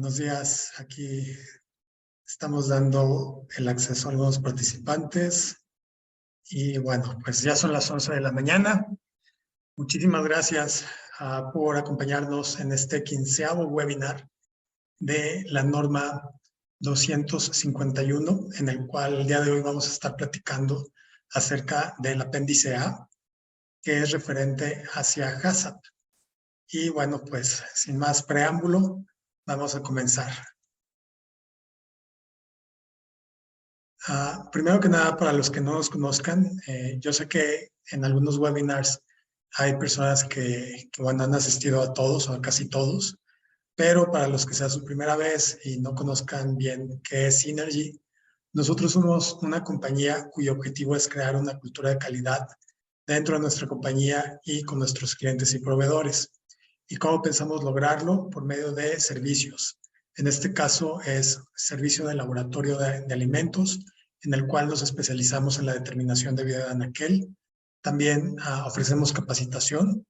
Buenos días. Aquí estamos dando el acceso a algunos participantes. Y bueno, pues ya son las 11 de la mañana. Muchísimas gracias por acompañarnos en este 15º webinar de la norma 251, en el cual el día de hoy vamos a estar platicando acerca del apéndice A, que es referente hacia HACCP. Y bueno, pues sin más preámbulo, vamos a comenzar. Primero que nada, para los que no nos conozcan, yo sé que en algunos webinars hay personas que bueno, han asistido a todos o a casi todos, pero para los que sea su primera vez y no conozcan bien qué es Synergy, nosotros somos una compañía cuyo objetivo es crear una cultura de calidad dentro de nuestra compañía y con nuestros clientes y proveedores. ¿Y cómo pensamos lograrlo? Por medio de servicios. En este caso es servicio de laboratorio de alimentos, en el cual nos especializamos en la determinación de vida de anaquel. También ofrecemos capacitación,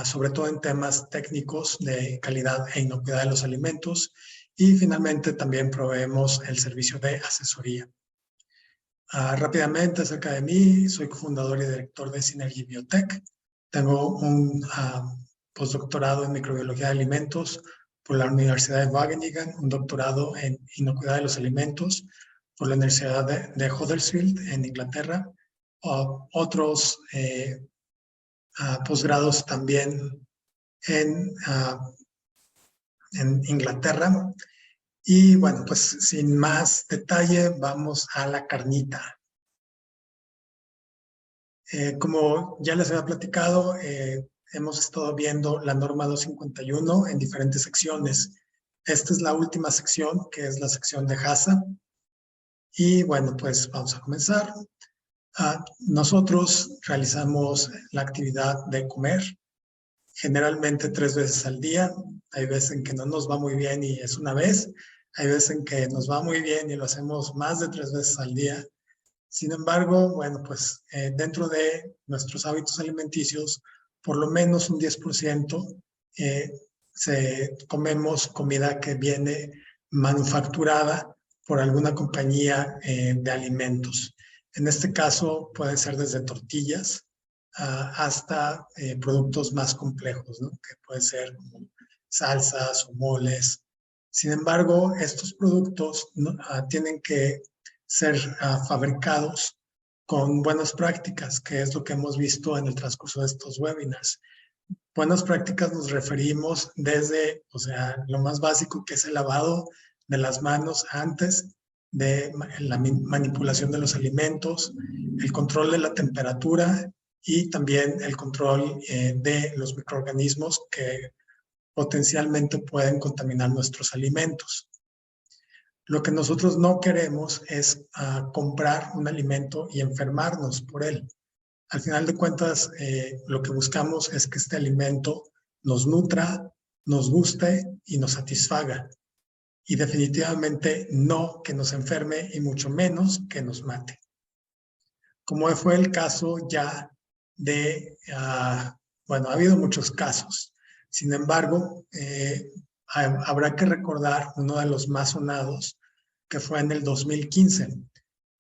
sobre todo en temas técnicos de calidad e inocuidad de los alimentos. Y finalmente también proveemos el servicio de asesoría. Rápidamente acerca de mí, soy cofundador y director de Synergy Biotech. Tengo un postdoctorado en microbiología de alimentos por la Universidad de Wageningen, un doctorado en inocuidad de los alimentos por la Universidad de Huddersfield en Inglaterra, otros posgrados también en Inglaterra. Y bueno, pues sin más detalle, vamos a la carnita. Como ya les había platicado, hemos estado viendo la norma 251 en diferentes secciones. Esta es la última sección, que es la sección de HACCP. Y bueno, pues vamos a comenzar. Nosotros realizamos la actividad de comer, generalmente 3 veces al día. Hay veces en que no nos va muy bien y es una vez. Hay veces en que nos va muy bien y lo hacemos más de 3 veces al día. Sin embargo, bueno, pues dentro de nuestros hábitos alimenticios, por lo menos un 10% comemos comida que viene manufacturada por alguna compañía de alimentos. En este caso puede ser desde tortillas hasta productos más complejos, ¿no? Que puede ser como salsas o moles. Sin embargo, estos productos tienen que ser fabricados con buenas prácticas, que es lo que hemos visto en el transcurso de estos webinars. Buenas prácticas nos referimos desde, o sea, lo más básico, que es el lavado de las manos antes de la manipulación de los alimentos, el control de la temperatura y también el control de los microorganismos que potencialmente pueden contaminar nuestros alimentos. Lo que nosotros no queremos es comprar un alimento y enfermarnos por él. Al final de cuentas, lo que buscamos es que este alimento nos nutra, nos guste y nos satisfaga. Y definitivamente no que nos enferme y mucho menos que nos mate. Como fue el caso ya de, bueno, ha habido muchos casos. Sin embargo, habrá que recordar uno de los más sonados, que fue en el 2015,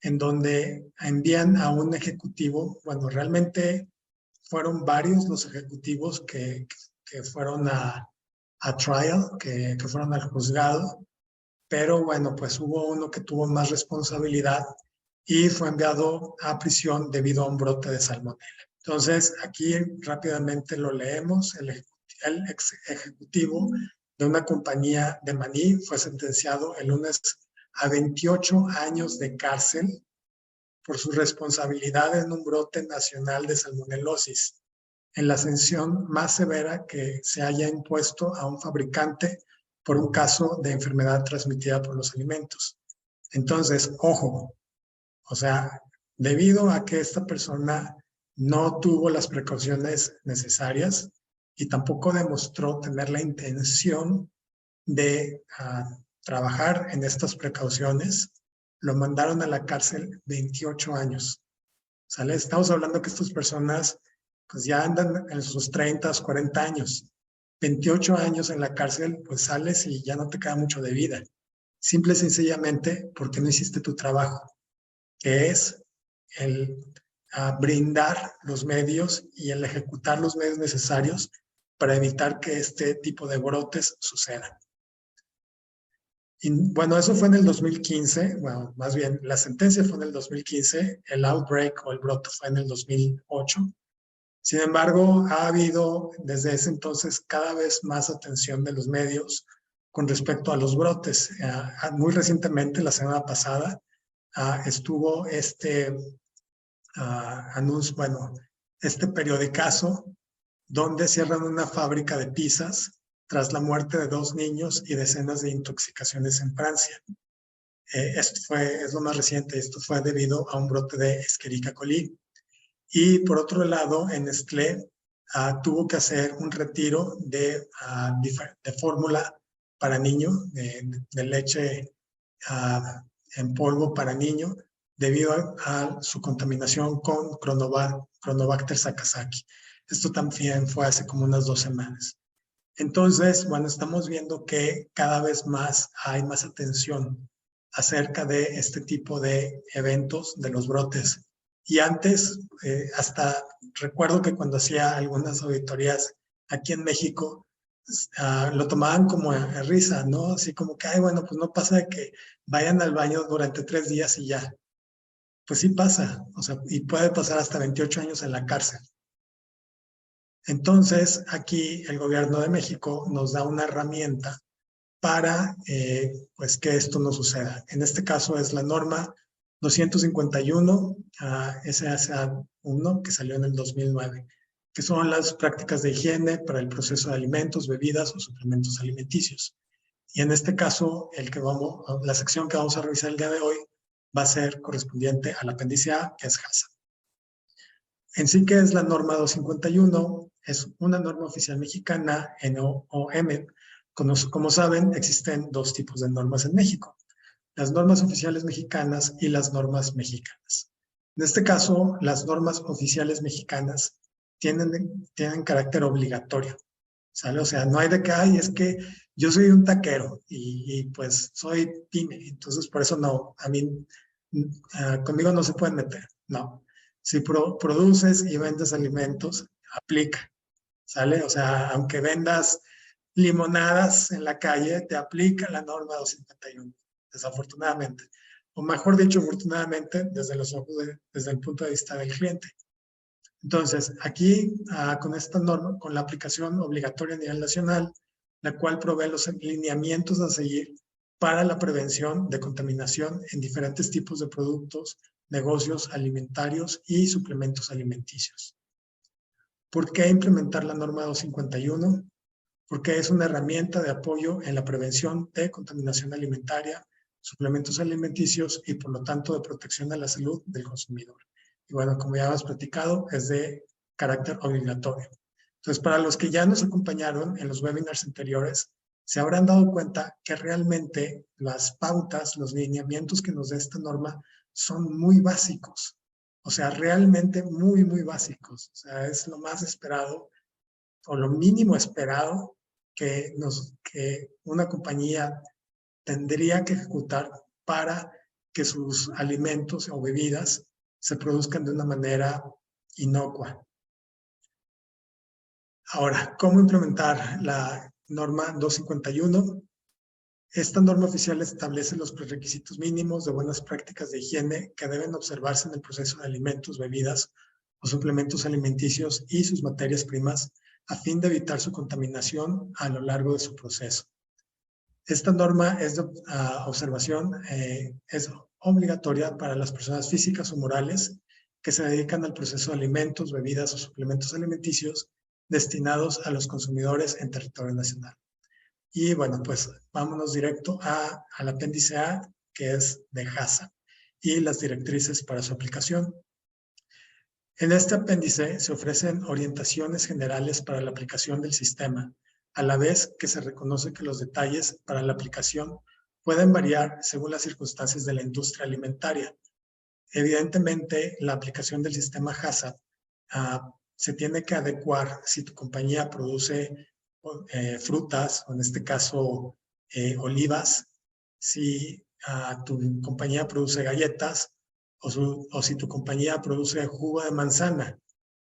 en donde envían a un ejecutivo, bueno, realmente fueron varios los ejecutivos que fueron a trial, que fueron al juzgado, pero bueno, pues hubo uno que tuvo más responsabilidad y fue enviado a prisión debido a un brote de salmonela. Entonces, aquí rápidamente lo leemos. El ex ejecutivo de una compañía de maní fue sentenciado el lunes a 28 años de cárcel por su responsabilidad en un brote nacional de salmonelosis, en la sanción más severa que se haya impuesto a un fabricante por un caso de enfermedad transmitida por los alimentos. Entonces, ojo, o sea, debido a que esta persona no tuvo las precauciones necesarias y tampoco demostró tener la intención de trabajar en estas precauciones, lo mandaron a la cárcel 28 años. ¿Sale? Estamos hablando que estas personas pues ya andan en sus 30, 40 años. 28 años en la cárcel, pues sales y ya no te queda mucho de vida. Simple y sencillamente porque no hiciste tu trabajo, que es el brindar los medios y el ejecutar los medios necesarios para evitar que este tipo de brotes sucedan. Y bueno, eso fue en el 2015, bueno, más bien la sentencia fue en el 2015, el outbreak o el brote fue en el 2008. Sin embargo, ha habido desde ese entonces cada vez más atención de los medios con respecto a los brotes. Muy recientemente, la semana pasada, estuvo este anuncio, bueno, este periodicazo donde cierran una fábrica de pizzas tras la muerte de 2 niños y decenas de intoxicaciones en Francia. Esto es lo más reciente, esto fue debido a un brote de Escherichia coli. Y por otro lado, en Nestlé tuvo que hacer un retiro de fórmula para niño, de leche en polvo para niño, debido a su contaminación con Chronobacter sakazaki. Esto también fue hace como unas 2 semanas. Entonces, bueno, estamos viendo que cada vez más hay más atención acerca de este tipo de eventos, de los brotes. Y antes, hasta recuerdo que cuando hacía algunas auditorías aquí en México, lo tomaban como a risa, ¿no? Así como que, ay, bueno, pues no pasa de que vayan al baño durante 3 días y ya. Pues sí pasa, o sea, y puede pasar hasta 28 años en la cárcel. Entonces, aquí el gobierno de México nos da una herramienta para pues que esto no suceda. En este caso es la norma 251 SA1 que salió en el 2009, que son las prácticas de higiene para el proceso de alimentos, bebidas o suplementos alimenticios. Y en este caso, la sección que vamos a revisar el día de hoy va a ser correspondiente al apéndice A, que es HACCP. En sí, ¿qué es la norma 251? Es una norma oficial mexicana, NOM. Como saben, existen 2 tipos de normas en México: las normas oficiales mexicanas y las normas mexicanas. En este caso, las normas oficiales mexicanas tienen carácter obligatorio, ¿sale? O sea, no hay de que, ay, es que yo soy un taquero y pues soy pyme, entonces por eso no, a mí, conmigo no se pueden meter, no. Si produces y vendes alimentos, aplica, ¿sale? O sea, aunque vendas limonadas en la calle, te aplica la norma 251, desafortunadamente. O mejor dicho, afortunadamente, desde el punto de vista del cliente. Entonces, aquí, con esta norma, con la aplicación obligatoria a nivel nacional, la cual provee los lineamientos a seguir para la prevención de contaminación en diferentes tipos de productos, negocios alimentarios y suplementos alimenticios. ¿Por qué implementar la norma 251? Porque es una herramienta de apoyo en la prevención de contaminación alimentaria, suplementos alimenticios y, por lo tanto, de protección de la salud del consumidor. Y bueno, como ya hemos platicado, es de carácter obligatorio. Entonces, para los que ya nos acompañaron en los webinars anteriores, se habrán dado cuenta que realmente las pautas, los lineamientos que nos da esta norma son muy básicos. O sea, realmente muy, muy básicos. O sea, es lo más esperado o lo mínimo esperado que una compañía tendría que ejecutar para que sus alimentos o bebidas se produzcan de una manera inocua. Ahora, ¿cómo implementar la norma 251? Esta norma oficial establece los prerequisitos mínimos de buenas prácticas de higiene que deben observarse en el proceso de alimentos, bebidas o suplementos alimenticios y sus materias primas a fin de evitar su contaminación a lo largo de su proceso. Esta norma es de observación, es obligatoria para las personas físicas o morales que se dedican al proceso de alimentos, bebidas o suplementos alimenticios destinados a los consumidores en territorio nacional. Y bueno, pues vámonos directo al apéndice A, que es de HACCP, y las directrices para su aplicación. En este apéndice se ofrecen orientaciones generales para la aplicación del sistema, a la vez que se reconoce que los detalles para la aplicación pueden variar según las circunstancias de la industria alimentaria. Evidentemente, la aplicación del sistema HACCP se tiene que adecuar si tu compañía produce frutas, o en este caso olivas, si tu compañía produce galletas o si tu compañía produce jugo de manzana.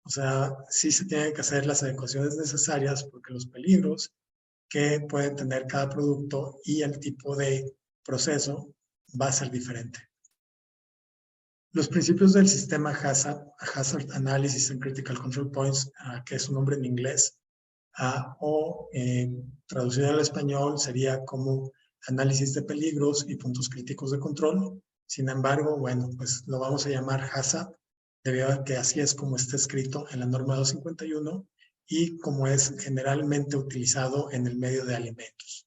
O sea, sí se tienen que hacer las adecuaciones necesarias porque los peligros que pueden tener cada producto y el tipo de proceso va a ser diferente. Los principios del sistema Hazard Analysis and Critical Control Points, que es su nombre en inglés, traducido al español sería como análisis de peligros y puntos críticos de control. Sin embargo, bueno, pues lo vamos a llamar HACCP, debido a que así es como está escrito en la norma 251 y como es generalmente utilizado en el medio de alimentos.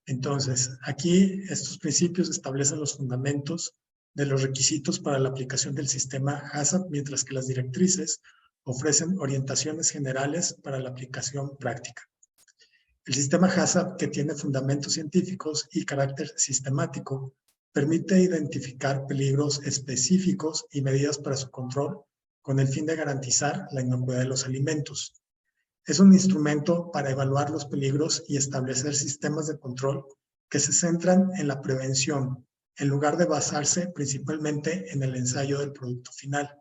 Entonces, aquí estos principios establecen los fundamentos de los requisitos para la aplicación del sistema HACCP, mientras que las directrices ofrecen orientaciones generales para la aplicación práctica. El sistema HACCP, que tiene fundamentos científicos y carácter sistemático, permite identificar peligros específicos y medidas para su control con el fin de garantizar la inocuidad de los alimentos. Es un instrumento para evaluar los peligros y establecer sistemas de control que se centran en la prevención, en lugar de basarse principalmente en el ensayo del producto final.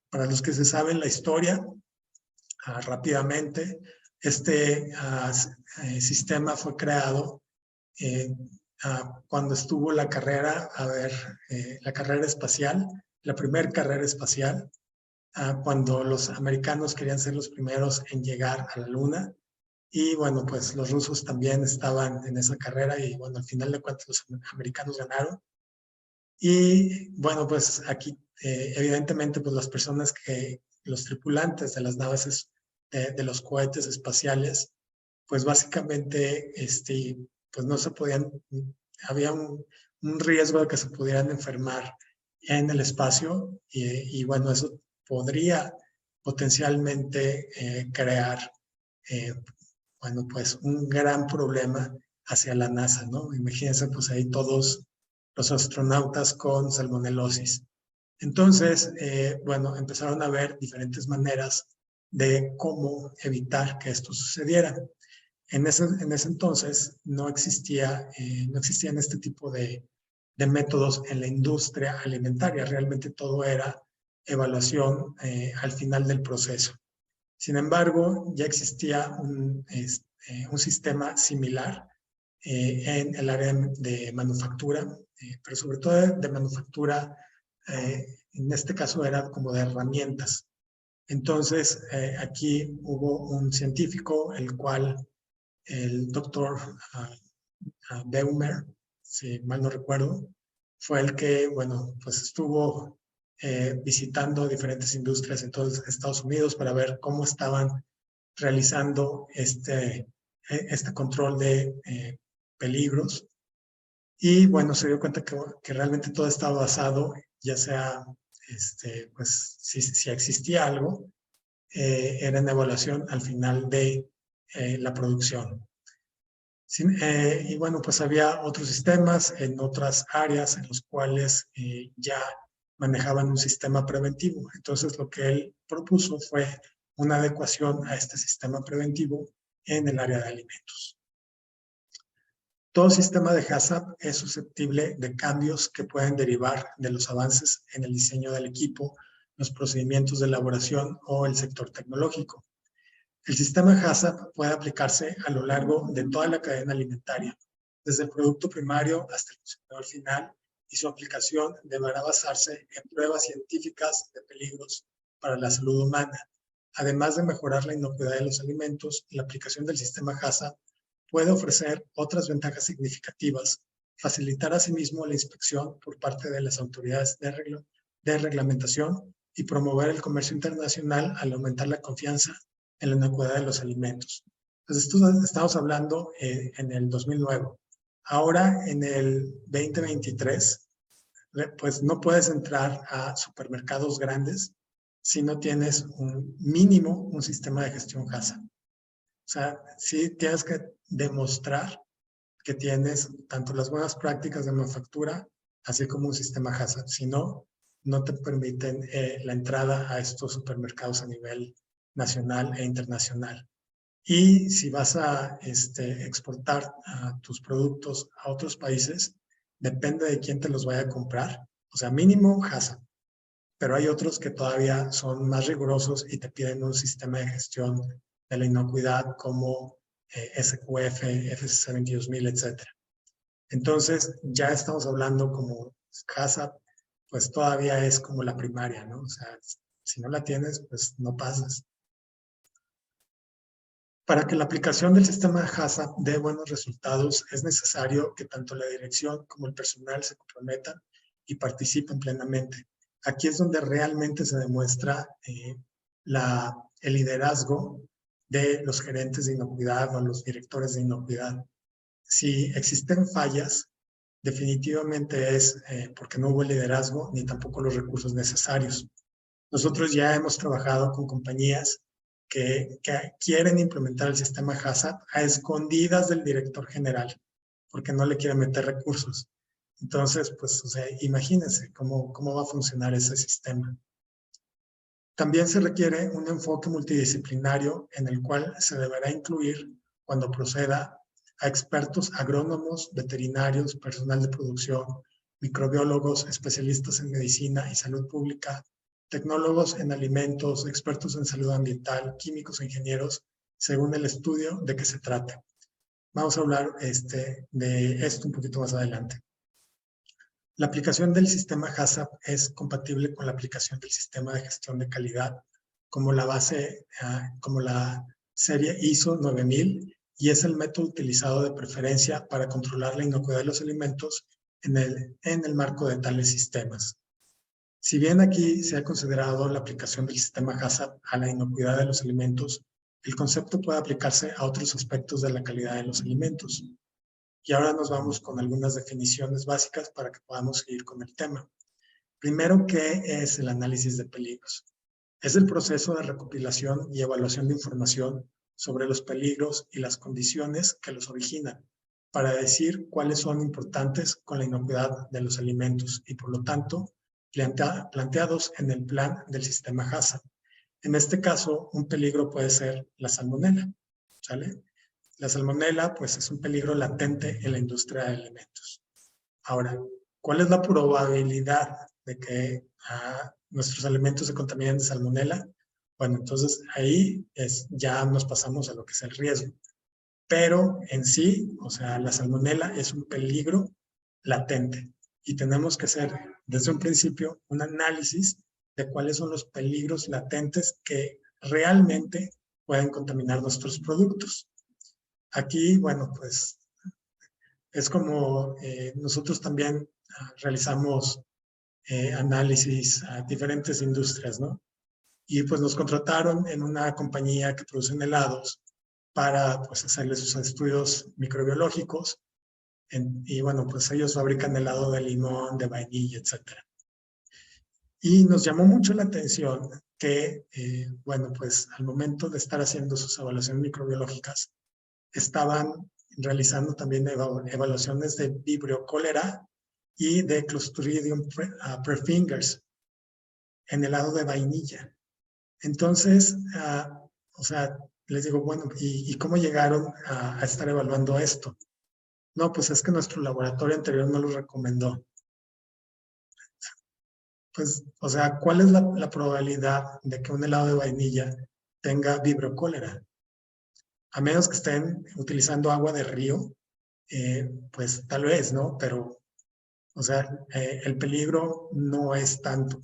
Para los que se saben la historia, rápidamente, este sistema fue creado cuando estuvo la carrera, la carrera espacial, la primera carrera espacial, cuando los americanos querían ser los primeros en llegar a la Luna. Y bueno, pues los rusos también estaban en esa carrera y bueno, al final de cuentas los americanos ganaron. Y bueno, pues aquí evidentemente pues las personas los tripulantes de las naves, de los cohetes espaciales, pues básicamente pues no se podían, había un riesgo de que se pudieran enfermar en el espacio y bueno, eso podría potencialmente crear, bueno, pues un gran problema hacia la NASA, ¿no? Imagínense pues ahí todos los astronautas con salmonelosis. Entonces, bueno, empezaron a ver diferentes maneras de cómo evitar que esto sucediera. En ese entonces no existían este tipo de métodos en la industria alimentaria. Realmente todo era evaluación al final del proceso. Sin embargo, ya existía un sistema similar en el área de manufactura, pero sobre todo de manufactura, en este caso era como de herramientas. Entonces, aquí hubo un científico, el doctor Beumer, si mal no recuerdo, fue el que, bueno, pues estuvo visitando diferentes industrias en todos Estados Unidos para ver cómo estaban realizando este control de peligros. Y bueno, se dio cuenta que realmente todo estaba basado, ya sea, pues si existía algo, era en evaluación al final de la producción. Y bueno, pues había otros sistemas en otras áreas en los cuales ya manejaban un sistema preventivo. Entonces lo que él propuso fue una adecuación a este sistema preventivo en el área de alimentos. Todo sistema de HACCP es susceptible de cambios que pueden derivar de los avances en el diseño del equipo, los procedimientos de elaboración o el sector tecnológico. El sistema HACCP puede aplicarse a lo largo de toda la cadena alimentaria, desde el producto primario hasta el consumidor final, y su aplicación deberá basarse en pruebas científicas de peligros para la salud humana. Además de mejorar la inocuidad de los alimentos, la aplicación del sistema HACCP puede ofrecer otras ventajas significativas, facilitar asimismo la inspección por parte de las autoridades de reglamentación y promover el comercio internacional al aumentar la confianza en la inocuidad de los alimentos. Entonces, estamos hablando en el 2009. Ahora, en el 2023, pues no puedes entrar a supermercados grandes si no tienes un mínimo, un sistema de gestión HACCP. O sea, sí tienes que demostrar que tienes tanto las buenas prácticas de manufactura, así como un sistema HACCP. Si no, no te permiten la entrada a estos supermercados a nivel nacional e internacional. Y si vas a exportar tus productos a otros países, depende de quién te los vaya a comprar. O sea, mínimo HACCP. Pero hay otros que todavía son más rigurosos y te piden un sistema de gestión de la inocuidad como SQF, FSC 22000, etc. Entonces, ya estamos hablando como HACCP, pues todavía es como la primaria, ¿no? O sea, si no la tienes, pues no pasas. Para que la aplicación del sistema de HACCP dé buenos resultados, es necesario que tanto la dirección como el personal se comprometan y participen plenamente. Aquí es donde realmente se demuestra el liderazgo de los gerentes de inocuidad o los directores de inocuidad. Si existen fallas, definitivamente es porque no hubo el liderazgo ni tampoco los recursos necesarios. Nosotros ya hemos trabajado con compañías que quieren implementar el sistema HACCP a escondidas del director general, porque no le quieren meter recursos. Entonces, pues, o sea, imagínense cómo va a funcionar ese sistema. También se requiere un enfoque multidisciplinario en el cual se deberá incluir, cuando proceda, a expertos agrónomos, veterinarios, personal de producción, microbiólogos, especialistas en medicina y salud pública, tecnólogos en alimentos, expertos en salud ambiental, químicos e ingenieros, según el estudio de que se trate. Vamos a hablar de esto un poquito más adelante. La aplicación del sistema HACCP es compatible con la aplicación del sistema de gestión de calidad, como la serie ISO 9000, y es el método utilizado de preferencia para controlar la inocuidad de los alimentos en el marco de tales sistemas. Si bien aquí se ha considerado la aplicación del sistema HACCP a la inocuidad de los alimentos, el concepto puede aplicarse a otros aspectos de la calidad de los alimentos. Y ahora nos vamos con algunas definiciones básicas para que podamos seguir con el tema. Primero, ¿qué es el análisis de peligros? Es el proceso de recopilación y evaluación de información sobre los peligros y las condiciones que los originan, para decir cuáles son importantes con la inocuidad de los alimentos y, por lo tanto, planteados en el plan del sistema HACCP. En este caso, un peligro puede ser la salmonela, ¿sale? La salmonela, pues, es un peligro latente en la industria de alimentos. Ahora, ¿cuál es la probabilidad de que nuestros alimentos se contaminen de salmonela? Bueno, entonces ahí ya nos pasamos a lo que es el riesgo. Pero en sí, o sea, la salmonela es un peligro latente y tenemos que hacer desde un principio un análisis de cuáles son los peligros latentes que realmente pueden contaminar nuestros productos. Aquí, bueno, pues es como nosotros también realizamos análisis a diferentes industrias, ¿no? Y pues nos contrataron en una compañía que produce helados para pues hacerles sus estudios microbiológicos. Y bueno, pues ellos fabrican helado de limón, de vainilla, etc. Y nos llamó mucho la atención que, bueno, pues al momento de estar haciendo sus evaluaciones microbiológicas, estaban realizando también evaluaciones de Vibrio cholera y de Clostridium perfingers en helado de vainilla. Entonces, o sea, les digo, bueno, ¿y cómo llegaron a estar evaluando esto? No, pues es que nuestro laboratorio anterior no lo recomendó. Pues, o sea, ¿cuál es la probabilidad de que un helado de vainilla tenga Vibrio cholera? A menos que estén utilizando agua de río, pues tal vez, ¿no? Pero, o sea, el peligro no es tanto.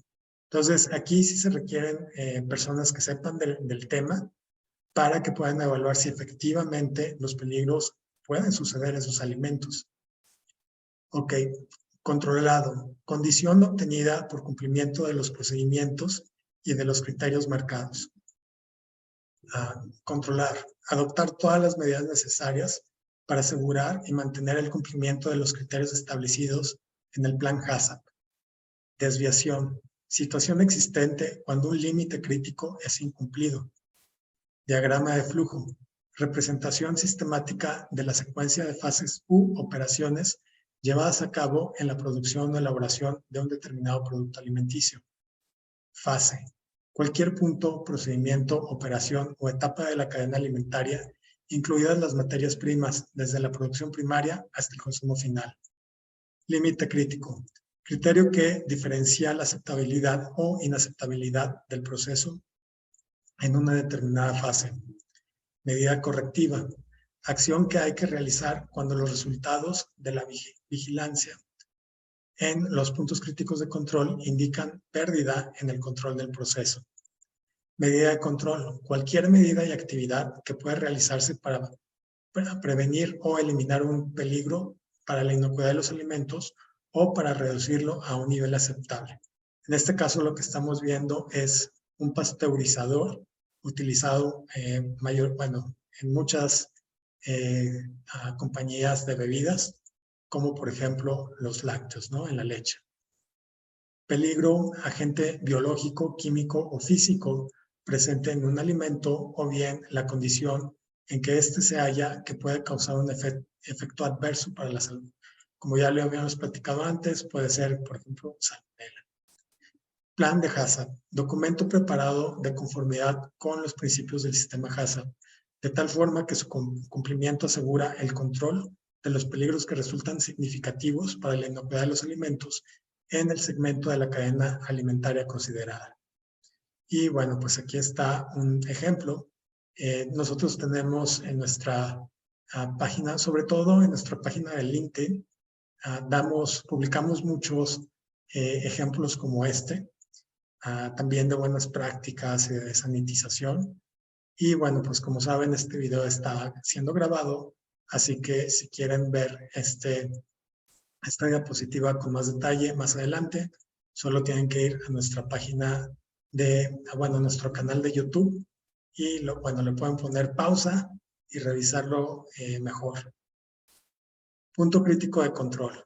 Entonces, aquí sí se requieren personas que sepan del tema para que puedan evaluar si efectivamente los peligros pueden suceder en sus alimentos. Ok, controlado. Condición obtenida por cumplimiento de los procedimientos y de los criterios marcados. Controlar. Adoptar todas las medidas necesarias para asegurar y mantener el cumplimiento de los criterios establecidos en el plan HACCP. Desviación. Situación existente cuando un límite crítico es incumplido. Diagrama de flujo. Representación sistemática de la secuencia de fases u operaciones llevadas a cabo en la producción o elaboración de un determinado producto alimenticio. Fase. cualquier punto, procedimiento, operación o etapa de la cadena alimentaria, incluidas las materias primas, desde la producción primaria hasta el consumo final. Límite crítico. Criterio que diferencia la aceptabilidad o inaceptabilidad del proceso en una determinada fase. Medida correctiva. Acción que hay que realizar cuando los resultados de la vigilancia en los puntos críticos de control indican pérdida en el control del proceso. Medida de control. Cualquier medida y actividad que pueda realizarse para prevenir o eliminar un peligro para la inocuidad de los alimentos o para reducirlo a un nivel aceptable. En este caso lo que estamos viendo es un pasteurizador utilizado en muchas compañías de bebidas, como por ejemplo los lácteos, ¿no? En la leche. Peligro, agente biológico, químico o físico presente en un alimento o bien la condición en que éste se halla que puede causar un efecto adverso para la salud. Como ya lo habíamos platicado antes, puede ser, por ejemplo, salmonela. Plan de HACCP, documento preparado de conformidad con los principios del sistema HACCP, de tal forma que su cumplimiento asegura el control de los peligros que resultan significativos para la inocuidad de los alimentos en el segmento de la cadena alimentaria considerada. Y bueno, pues aquí está un ejemplo. Nosotros tenemos en nuestra página, sobre todo en nuestra página de LinkedIn, publicamos muchos ejemplos como este, también de buenas prácticas y de sanitización. Y bueno, pues como saben, este video está siendo grabado, así que si quieren ver esta diapositiva con más detalle más adelante, solo tienen que ir a nuestra página a nuestro canal de YouTube y le pueden poner pausa y revisarlo mejor. Punto crítico de control.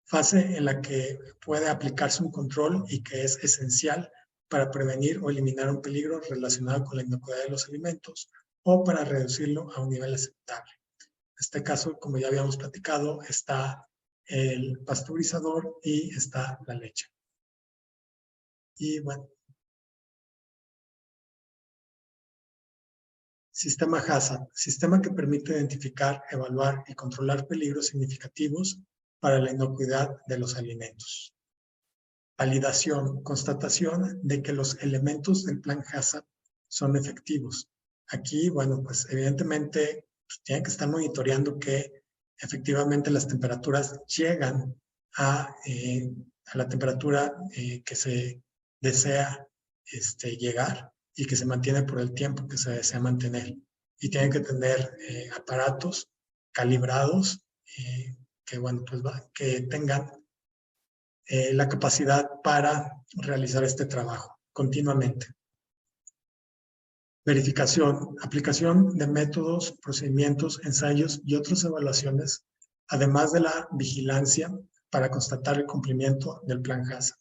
Fase en la que puede aplicarse un control y que es esencial para prevenir o eliminar un peligro relacionado con la inocuidad de los alimentos o para reducirlo a un nivel aceptable. En este caso, como ya habíamos platicado, está el pasteurizador y está la leche. Y bueno. Sistema HACCP, sistema que permite identificar, evaluar y controlar peligros significativos para la inocuidad de los alimentos. Validación, constatación de que los elementos del plan HACCP son efectivos. Aquí, bueno, pues evidentemente tienen que estar monitoreando que efectivamente las temperaturas llegan a la temperatura que se desea llegar y que se mantiene por el tiempo que se desea mantener. Y tienen que tener aparatos calibrados que tengan la capacidad para realizar este trabajo continuamente. Verificación, aplicación de métodos, procedimientos, ensayos y otras evaluaciones, además de la vigilancia para constatar el cumplimiento del plan HACCP.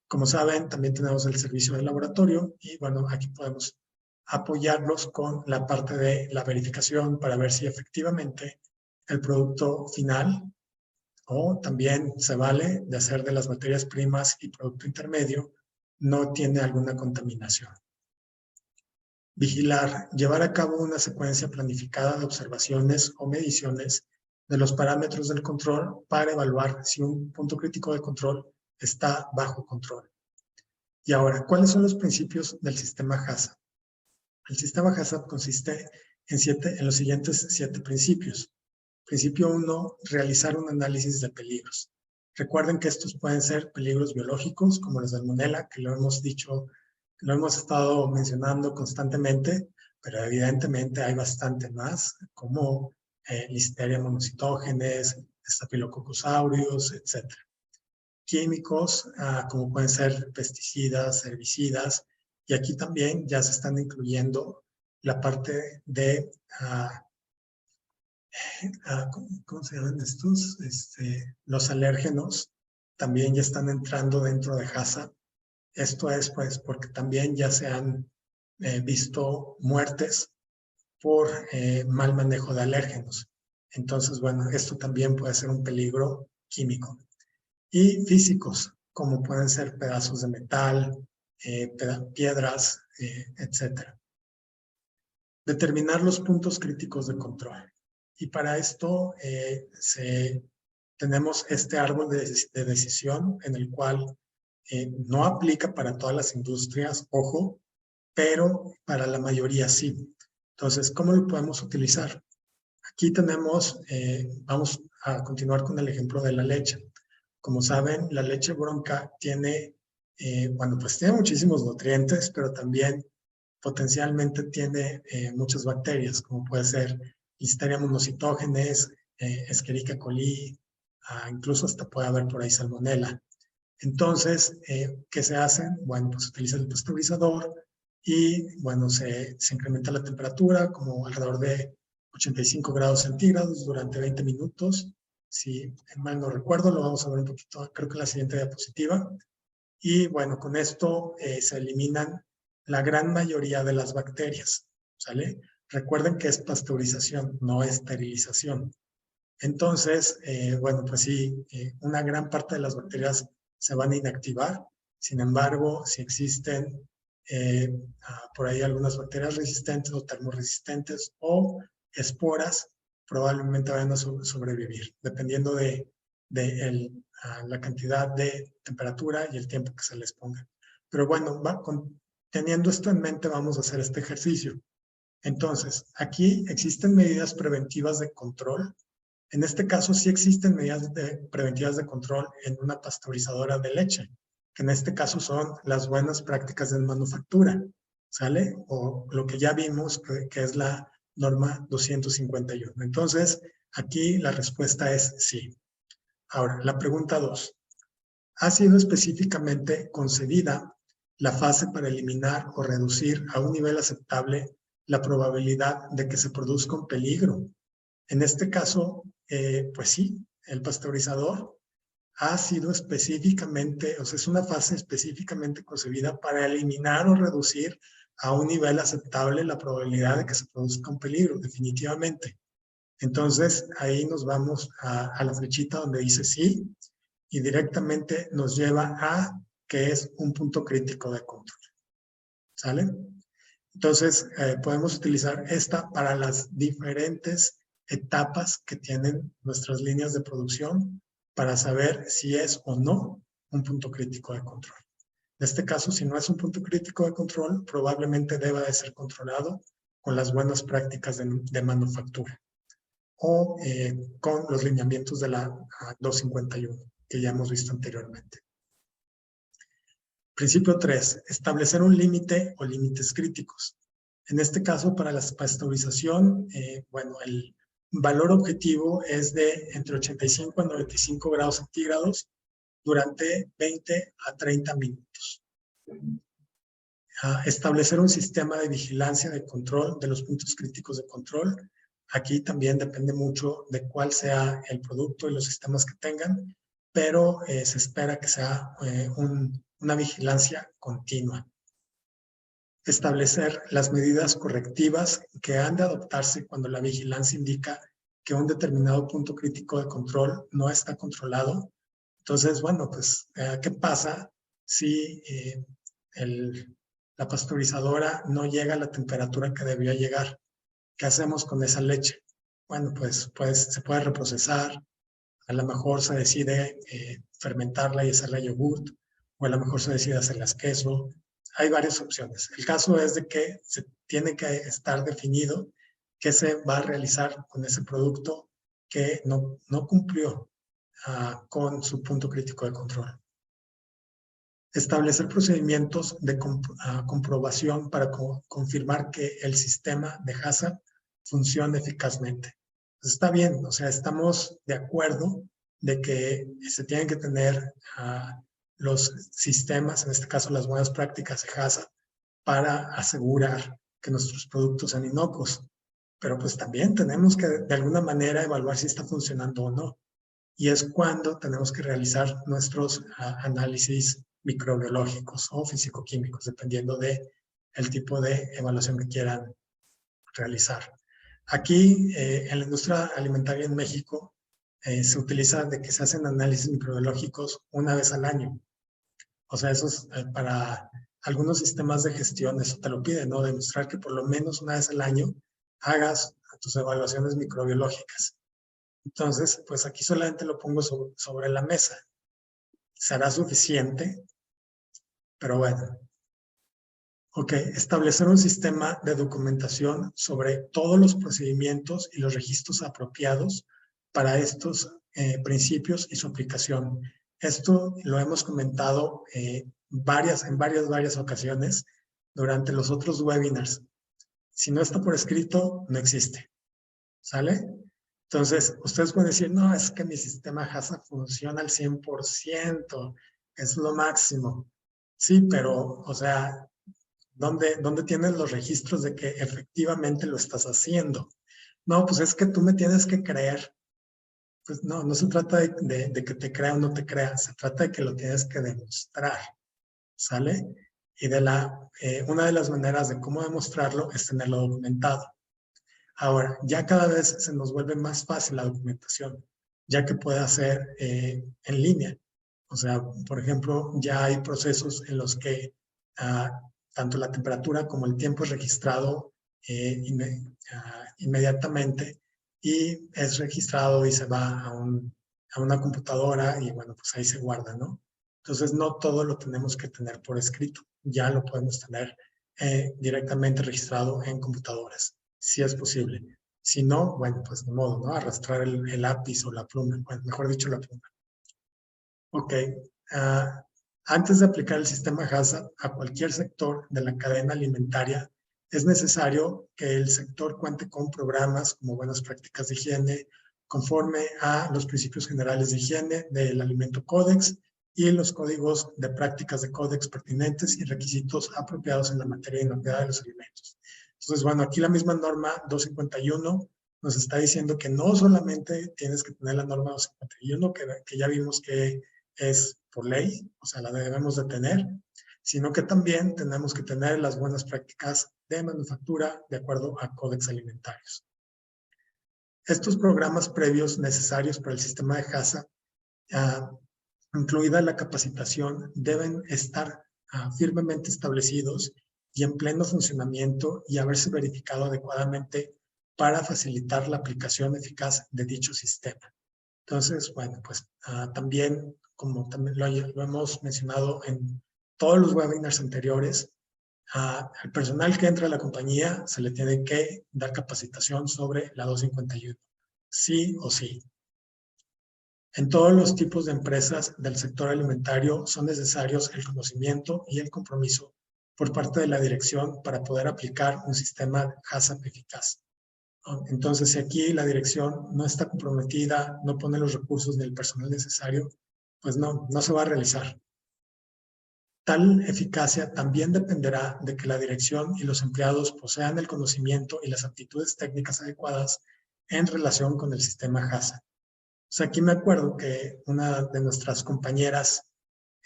Como saben, también tenemos el servicio de laboratorio y bueno, aquí podemos apoyarlos con la parte de la verificación para ver si efectivamente el producto final o también se vale de hacer de las materias primas y producto intermedio no tiene alguna contaminación. Vigilar, llevar a cabo una secuencia planificada de observaciones o mediciones de los parámetros del control para evaluar si un punto crítico de control está bajo control. Y ahora, ¿cuáles son los principios del sistema HACCP? El sistema HACCP consiste en los siguientes 7 principios. Principio 1, realizar un análisis de peligros. Recuerden que estos pueden ser peligros biológicos, como la salmonela, que lo hemos dicho, lo hemos estado mencionando constantemente, pero evidentemente hay bastante más, como Listeria monocytogenes, Staphylococcus aureus, etc. Químicos, como pueden ser pesticidas, herbicidas, y aquí también ya se están incluyendo la parte de, ¿cómo se llaman estos? Los alérgenos también ya están entrando dentro de HACCP. Esto es pues porque también ya se han visto muertes por mal manejo de alérgenos. Entonces, bueno, esto también puede ser un peligro químico. Y físicos, como pueden ser pedazos de metal, piedras, etc. Determinar los puntos críticos de control. Y para esto tenemos este árbol de decisión en el cual no aplica para todas las industrias, ojo, pero para la mayoría sí. Entonces, ¿cómo lo podemos utilizar? Aquí tenemos, vamos a continuar con el ejemplo de la leche. Como saben, la leche bronca tiene, bueno, pues tiene muchísimos nutrientes, pero también potencialmente tiene muchas bacterias, como puede ser Listeria monocytogenes, Escherichia coli, incluso hasta puede haber por ahí salmonella. Entonces, ¿qué se hace? Bueno, pues se utiliza el pasteurizador y, bueno, se incrementa la temperatura como alrededor de 85 grados centígrados durante 20 minutos. Si mal no recuerdo, lo vamos a ver un poquito, creo que en la siguiente diapositiva. Y, bueno, con esto se eliminan la gran mayoría de las bacterias, ¿sale? Recuerden que es pasteurización, no esterilización. Entonces, bueno, pues sí, una gran parte de las bacterias se van a inactivar. Sin embargo, si existen por ahí algunas bacterias resistentes o termoresistentes o esporas, probablemente vayan a sobrevivir, dependiendo de la cantidad de temperatura y el tiempo que se les ponga. Pero bueno, teniendo esto en mente, vamos a hacer este ejercicio. Entonces, aquí existen medidas preventivas de control. En este caso, sí existen medidas preventivas de control en una pasteurizadora de leche, que en este caso son las buenas prácticas de manufactura, ¿sale? O lo que ya vimos, que es la norma 251. Entonces, aquí la respuesta es sí. Ahora, la pregunta 2. ¿Ha sido específicamente concebida la fase para eliminar o reducir a un nivel aceptable la probabilidad de que se produzca un peligro? En este caso, pues sí, el pasteurizador ha sido específicamente, o sea, es una fase específicamente concebida para eliminar o reducir a un nivel aceptable la probabilidad de que se produzca un peligro, definitivamente. Entonces, ahí nos vamos a la flechita donde dice sí y directamente nos lleva a que es un punto crítico de control. ¿Sale? Entonces, podemos utilizar esta para las diferentes etapas que tienen nuestras líneas de producción para saber si es o no un punto crítico de control. En este caso, si no es un punto crítico de control, probablemente deba de ser controlado con las buenas prácticas de manufactura o con los lineamientos de la 251 que ya hemos visto anteriormente. Principio 3. Establecer un límite o límites críticos. En este caso, para la pasteurización, bueno, el valor objetivo es de entre 85 a 95 grados centígrados durante 20 a 30 minutos. Establecer un sistema de vigilancia, de control de los puntos críticos de control. Aquí también depende mucho de cuál sea el producto y los sistemas que tengan, pero se espera que sea una vigilancia continua. Establecer las medidas correctivas que han de adoptarse cuando la vigilancia indica que un determinado punto crítico de control no está controlado. Entonces, bueno, pues, ¿qué pasa si la pasteurizadora no llega a la temperatura que debería llegar? ¿Qué hacemos con esa leche? Bueno, pues se puede reprocesar, a lo mejor se decide fermentarla y hacerla yogurt, o a lo mejor se decide hacerlas queso. Hay varias opciones. El caso es de que se tiene que estar definido qué se va a realizar con ese producto que no cumplió con su punto crítico de control. Establecer procedimientos de comprobación para confirmar que el sistema de HACCP funciona eficazmente. Pues está bien, o sea, estamos de acuerdo de que se tienen que tener los sistemas, en este caso las buenas prácticas de HACCP, para asegurar que nuestros productos sean inocuos. Pero pues también tenemos que de alguna manera evaluar si está funcionando o no. Y es cuando tenemos que realizar nuestros análisis microbiológicos o físico-químicos, dependiendo del tipo de evaluación que quieran realizar. Aquí, en la industria alimentaria en México, se utiliza de que se hacen análisis microbiológicos una vez al año. O sea, eso es para algunos sistemas de gestión eso te lo piden, ¿no? Demostrar que por lo menos una vez al año hagas tus evaluaciones microbiológicas. Entonces, pues aquí solamente lo pongo sobre la mesa. ¿Será suficiente? Pero bueno. Ok, establecer un sistema de documentación sobre todos los procedimientos y los registros apropiados para estos principios y su aplicación. Esto lo hemos comentado en varias ocasiones durante los otros webinars. Si no está por escrito, no existe. ¿Sale? Entonces, ustedes pueden decir, no, es que mi sistema HACCP funciona al 100%, es lo máximo. Sí, pero, o sea, ¿dónde tienes los registros de que efectivamente lo estás haciendo? No, pues es que tú me tienes que creer. Pues no se trata de que te crea o no te crea, se trata de que lo tienes que demostrar, ¿sale? Y una de las maneras de cómo demostrarlo es tenerlo documentado. Ahora, ya cada vez se nos vuelve más fácil la documentación, ya que puede hacer en línea. O sea, por ejemplo, ya hay procesos en los que tanto la temperatura como el tiempo es registrado inmediatamente y es registrado y se va a una computadora y bueno, pues ahí se guarda, ¿no? Entonces, no todo lo tenemos que tener por escrito, ya lo podemos tener directamente registrado en computadoras, si es posible. Si no, bueno, pues de modo, ¿no? Arrastrar el lápiz o la pluma, bueno, mejor dicho, la pluma. Ok. Antes de aplicar el sistema HACCP a cualquier sector de la cadena alimentaria, es necesario que el sector cuente con programas como buenas prácticas de higiene, conforme a los principios generales de higiene del Alimento Códex y los códigos de prácticas de Códex pertinentes y requisitos apropiados en la materia de inocuidad de los alimentos. Entonces, bueno, aquí la misma norma 251 nos está diciendo que no solamente tienes que tener la norma 251, que ya vimos que es por ley, o sea, la debemos de tener, sino que también tenemos que tener las buenas prácticas de manufactura de acuerdo a códex alimentarios. Estos programas previos necesarios para el sistema de HACCP, incluida la capacitación, deben estar firmemente establecidos y en pleno funcionamiento y haberse verificado adecuadamente para facilitar la aplicación eficaz de dicho sistema. Entonces, bueno, pues también, como también lo hemos mencionado en todos los webinars anteriores, al personal que entra a la compañía se le tiene que dar capacitación sobre la 251, sí o sí. En todos los tipos de empresas del sector alimentario son necesarios el conocimiento y el compromiso por parte de la dirección para poder aplicar un sistema HACCP eficaz. Entonces, si aquí la dirección no está comprometida, no pone los recursos ni el personal necesario, pues no se va a realizar. Tal eficacia también dependerá de que la dirección y los empleados posean el conocimiento y las aptitudes técnicas adecuadas en relación con el sistema HACCP. O sea, aquí me acuerdo que una de nuestras compañeras,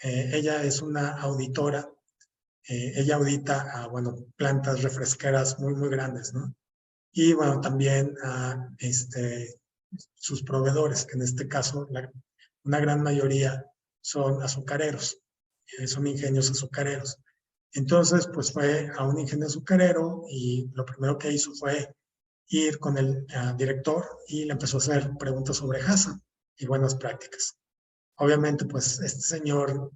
ella es una auditora, ella audita bueno, plantas refresqueras muy grandes, ¿no? Y bueno, también sus proveedores, que en este caso una gran mayoría son azucareros, son ingenios azucareros. Entonces, pues fue a un ingenio azucarero y lo primero que hizo fue ir con el director y le empezó a hacer preguntas sobre HACCP y buenas prácticas. Obviamente, pues este señor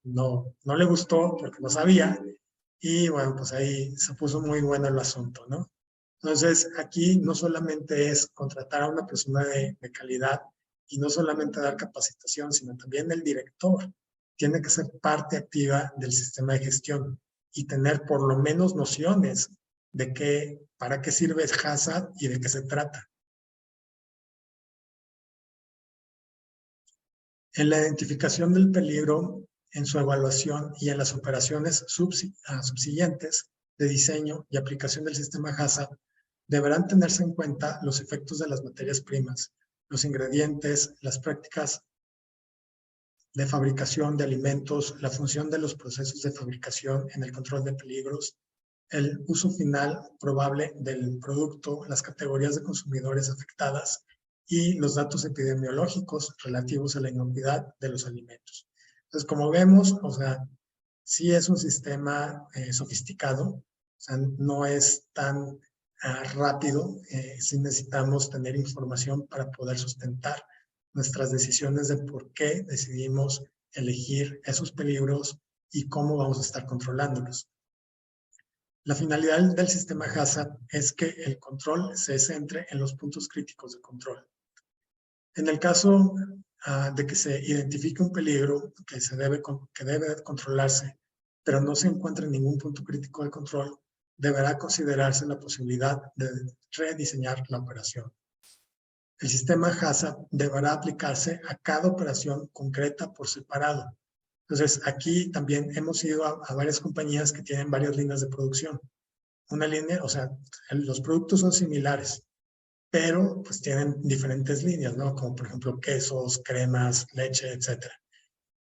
no le gustó porque no sabía y bueno, pues ahí se puso muy bueno el asunto, ¿no? Entonces, aquí no solamente es contratar a una persona de calidad y no solamente dar capacitación, sino también el director tiene que ser parte activa del sistema de gestión y tener por lo menos nociones de para qué sirve HACCP y de qué se trata. En la identificación del peligro, en su evaluación y en las operaciones subsiguientes de diseño y aplicación del sistema HACCP, deberán tenerse en cuenta los efectos de las materias primas, los ingredientes, las prácticas de fabricación de alimentos, la función de los procesos de fabricación en el control de peligros, el uso final probable del producto, las categorías de consumidores afectadas y los datos epidemiológicos relativos a la inocuidad de los alimentos. Entonces, como vemos, o sea, sí es un sistema sofisticado, o sea, no es tan rápido, sí necesitamos tener información para poder sustentar nuestras decisiones de por qué decidimos elegir esos peligros y cómo vamos a estar controlándolos. La finalidad del sistema HACCP es que el control se centre en los puntos críticos de control. En el caso de que se identifique un peligro que debe controlarse, pero no se encuentre ningún punto crítico de control, deberá considerarse la posibilidad de rediseñar la operación. El sistema HACCP deberá aplicarse a cada operación concreta por separado. Entonces, aquí también hemos ido a varias compañías que tienen varias líneas de producción. Una línea, o sea, los productos son similares, pero pues tienen diferentes líneas, ¿no? Como por ejemplo quesos, cremas, leche, etc.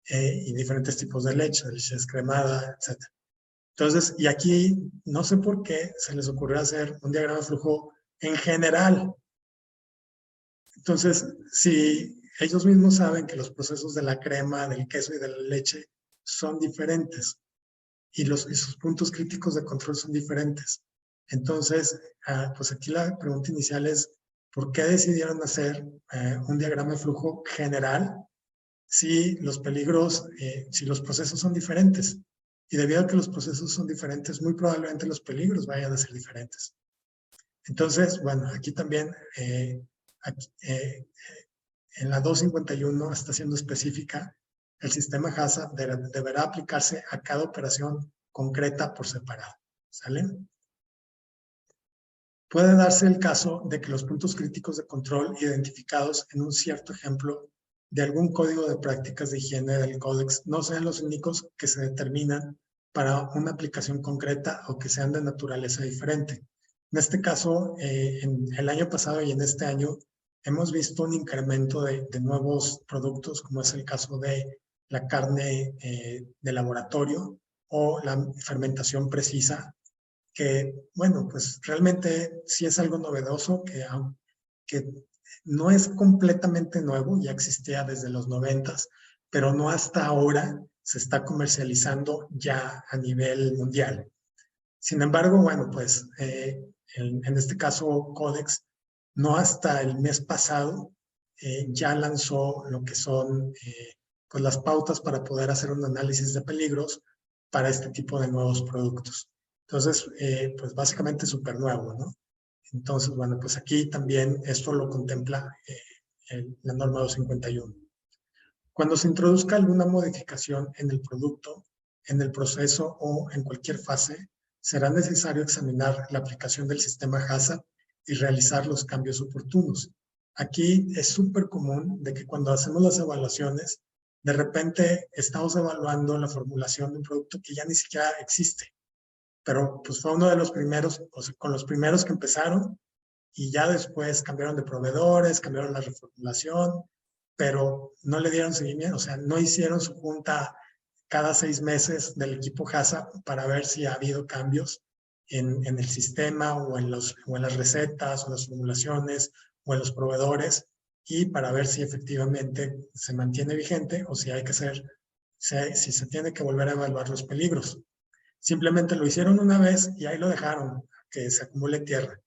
Y diferentes tipos de leche descremada, etc. Entonces, y aquí no sé por qué se les ocurrió hacer un diagrama de flujo en general. Entonces, si ellos mismos saben que los procesos de la crema, del queso y de la leche son diferentes y sus puntos críticos de control son diferentes. Entonces, pues aquí la pregunta inicial es, ¿por qué decidieron hacer un diagrama de flujo general si los peligros, si los procesos son diferentes? Y debido a que los procesos son diferentes, muy probablemente los peligros vayan a ser diferentes. Entonces, bueno, aquí también en la 251 está siendo específica, el sistema HACCP deberá aplicarse a cada operación concreta por separado. ¿Sale? Puede darse el caso de que los puntos críticos de control identificados en un cierto ejemplo de algún código de prácticas de higiene del códex no sean los únicos que se determinan para una aplicación concreta o que sean de naturaleza diferente. En este caso, en el año pasado y en este año, hemos visto un incremento de nuevos productos, como es el caso de la carne de laboratorio o la fermentación precisa, que, bueno, pues realmente sí es algo novedoso, que no es completamente nuevo, ya existía desde los 90s, pero no hasta ahora se está comercializando ya a nivel mundial. Sin embargo, bueno, pues en este caso Codex, no hasta el mes pasado ya lanzó lo que son pues las pautas para poder hacer un análisis de peligros para este tipo de nuevos productos. Entonces, pues básicamente súper nuevo, ¿no? Entonces, bueno, pues aquí también esto lo contempla la norma 251. Cuando se introduzca alguna modificación en el producto, en el proceso o en cualquier fase, será necesario examinar la aplicación del sistema HACCP y realizar los cambios oportunos. Aquí es súper común de que cuando hacemos las evaluaciones, de repente estamos evaluando la formulación de un producto que ya ni siquiera existe, pero pues fue uno de los primeros, o sea, con los primeros que empezaron, y ya después cambiaron de proveedores, cambiaron la reformulación, pero no le dieron seguimiento, o sea, no hicieron su junta cada 6 meses del equipo HACCP para ver si ha habido cambios en el sistema o en las recetas o las formulaciones o en los proveedores, y para ver si efectivamente se mantiene vigente o si hay que si se tiene que volver a evaluar los peligros. Simplemente lo hicieron una vez y ahí lo dejaron, que se acumule tierra.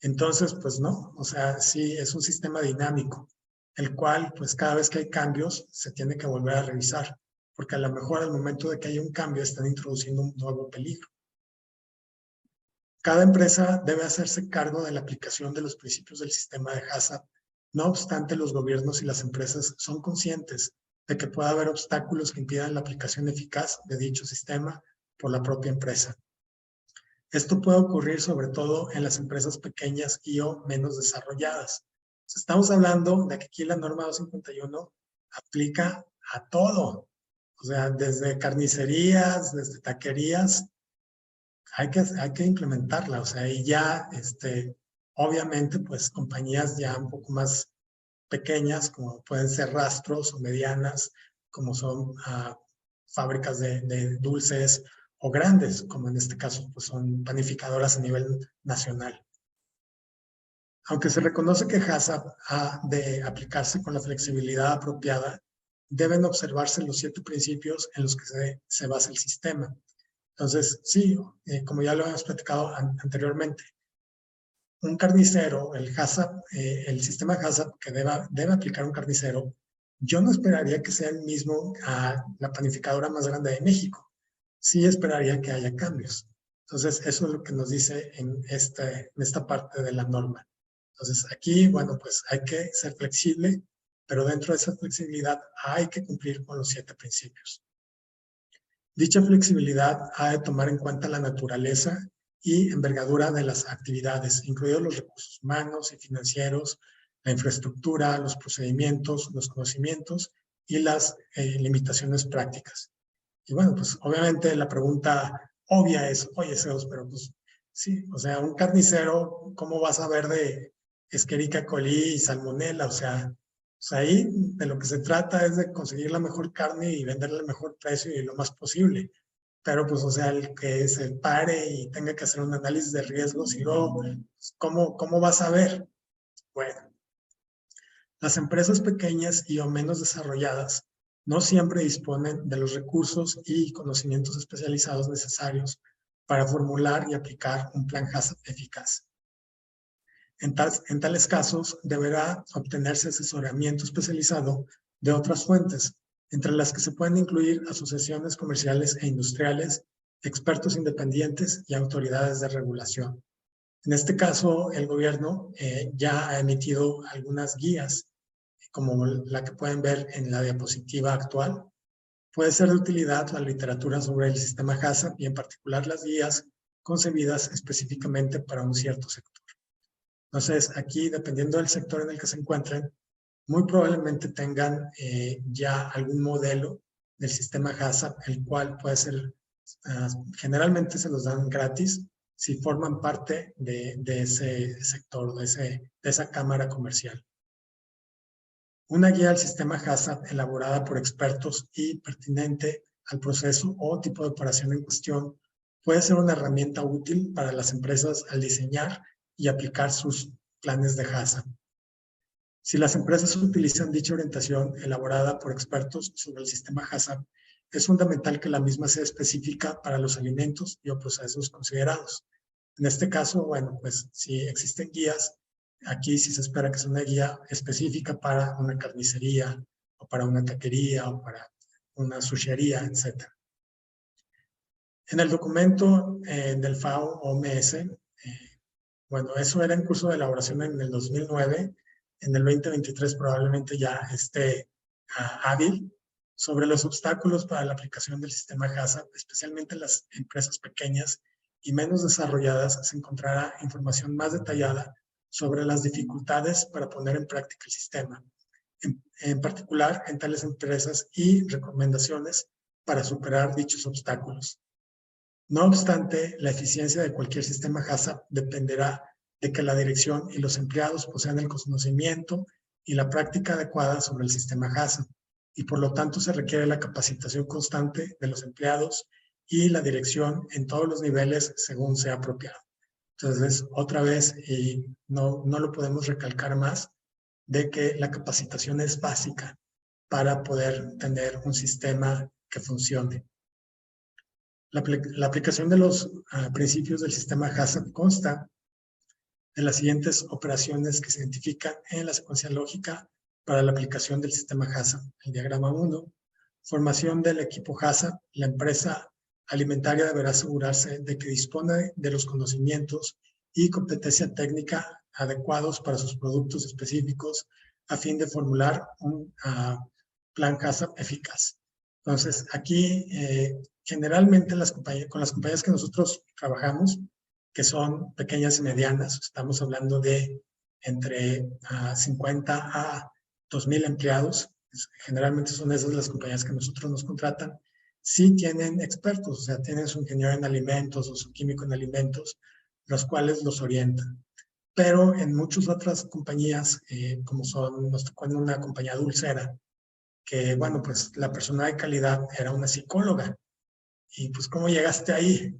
Entonces, pues no, o sea, sí es un sistema dinámico, el cual, pues cada vez que hay cambios, se tiene que volver a revisar, porque a lo mejor al momento de que haya un cambio están introduciendo un nuevo peligro. Cada empresa debe hacerse cargo de la aplicación de los principios del sistema de HACCP. No obstante, los gobiernos y las empresas son conscientes de que puede haber obstáculos que impidan la aplicación eficaz de dicho sistema por la propia empresa. Esto puede ocurrir sobre todo en las empresas pequeñas y o menos desarrolladas. Estamos hablando de que aquí la norma 251 aplica a todo. O sea, desde carnicerías, desde taquerías, hay que implementarla. O sea, y ya, obviamente, pues compañías ya un poco más pequeñas, como pueden ser rastros o medianas, como son fábricas de dulces, o grandes, como en este caso pues son panificadoras a nivel nacional. Aunque se reconoce que HACCP ha de aplicarse con la flexibilidad apropiada, deben observarse los 7 principios en los que se basa el sistema. Entonces, sí, como ya lo hemos platicado anteriormente, un carnicero, el HACCP, el sistema HACCP que debe aplicar un carnicero, yo no esperaría que sea el mismo a la panificadora más grande de México. Sí esperaría que haya cambios. Entonces, eso es lo que nos dice en esta parte de la norma. Entonces, aquí, bueno, pues hay que ser flexible, pero dentro de esa flexibilidad hay que cumplir con los 7 principios. Dicha flexibilidad ha de tomar en cuenta la naturaleza y envergadura de las actividades, incluidos los recursos humanos y financieros, la infraestructura, los procedimientos, los conocimientos y las limitaciones prácticas. Y bueno, pues obviamente la pregunta obvia es, oye, Zeus, pero pues sí, o sea, un carnicero, ¿cómo vas a ver de Escherichia coli y salmonella? O sea, pues ahí de lo que se trata es de conseguir la mejor carne y venderla al mejor precio y lo más posible. Pero pues, o sea, el que se pare y tenga que hacer un análisis de riesgos y luego, pues, ¿cómo vas a ver? Bueno, las empresas pequeñas y o menos desarrolladas no siempre disponen de los recursos y conocimientos especializados necesarios para formular y aplicar un plan HACCP eficaz. En tales casos, deberá obtenerse asesoramiento especializado de otras fuentes, entre las que se pueden incluir asociaciones comerciales e industriales, expertos independientes y autoridades de regulación. En este caso, el gobierno ya ha emitido algunas guías, como la que pueden ver en la diapositiva actual. Puede ser de utilidad la literatura sobre el sistema HACCP y en particular las guías concebidas específicamente para un cierto sector. Entonces, aquí, dependiendo del sector en el que se encuentren, muy probablemente tengan ya algún modelo del sistema HACCP, el cual puede ser, generalmente se los dan gratis si forman parte de ese sector, de esa cámara comercial. Una guía al sistema HACCP elaborada por expertos y pertinente al proceso o tipo de operación en cuestión puede ser una herramienta útil para las empresas al diseñar y aplicar sus planes de HACCP. Si las empresas utilizan dicha orientación elaborada por expertos sobre el sistema HACCP, es fundamental que la misma sea específica para los alimentos y o procesos considerados. En este caso, bueno, pues si existen guías, aquí sí se espera que sea una guía específica para una carnicería o para una taquería o para una sushería, etc. En el documento del FAO-OMS, bueno, eso era en curso de elaboración en el 2009, en el 2023 probablemente ya esté hábil, sobre los obstáculos para la aplicación del sistema HACCP, especialmente en las empresas pequeñas y menos desarrolladas, se encontrará información más detallada sobre las dificultades para poner en práctica el sistema, en particular en tales empresas y recomendaciones para superar dichos obstáculos. No obstante, la eficiencia de cualquier sistema HACCP dependerá de que la dirección y los empleados posean el conocimiento y la práctica adecuada sobre el sistema HACCP, y por lo tanto se requiere la capacitación constante de los empleados y la dirección en todos los niveles según sea apropiado. Entonces, otra vez, y no lo podemos recalcar más, de que la capacitación es básica para poder tener un sistema que funcione. La aplicación de los principios del sistema HACCP consta de las siguientes operaciones que se identifican en la secuencia lógica para la aplicación del sistema HACCP. El diagrama 1, formación del equipo HACCP. La empresa alimentaria deberá asegurarse de que dispone de los conocimientos y competencia técnica adecuados para sus productos específicos a fin de formular un plan HACCP eficaz. Entonces, aquí generalmente con las compañías que nosotros trabajamos, que son pequeñas y medianas, estamos hablando de entre 50 a 2,000 empleados, generalmente son esas las compañías que nosotros nos contratan, sí tienen expertos, o sea, tienen su ingeniero en alimentos o su químico en alimentos, los cuales los orientan. Pero en muchas otras compañías, como nos tocó en una compañía dulcera, que bueno, pues la persona de calidad era una psicóloga. Y pues, ¿cómo llegaste ahí?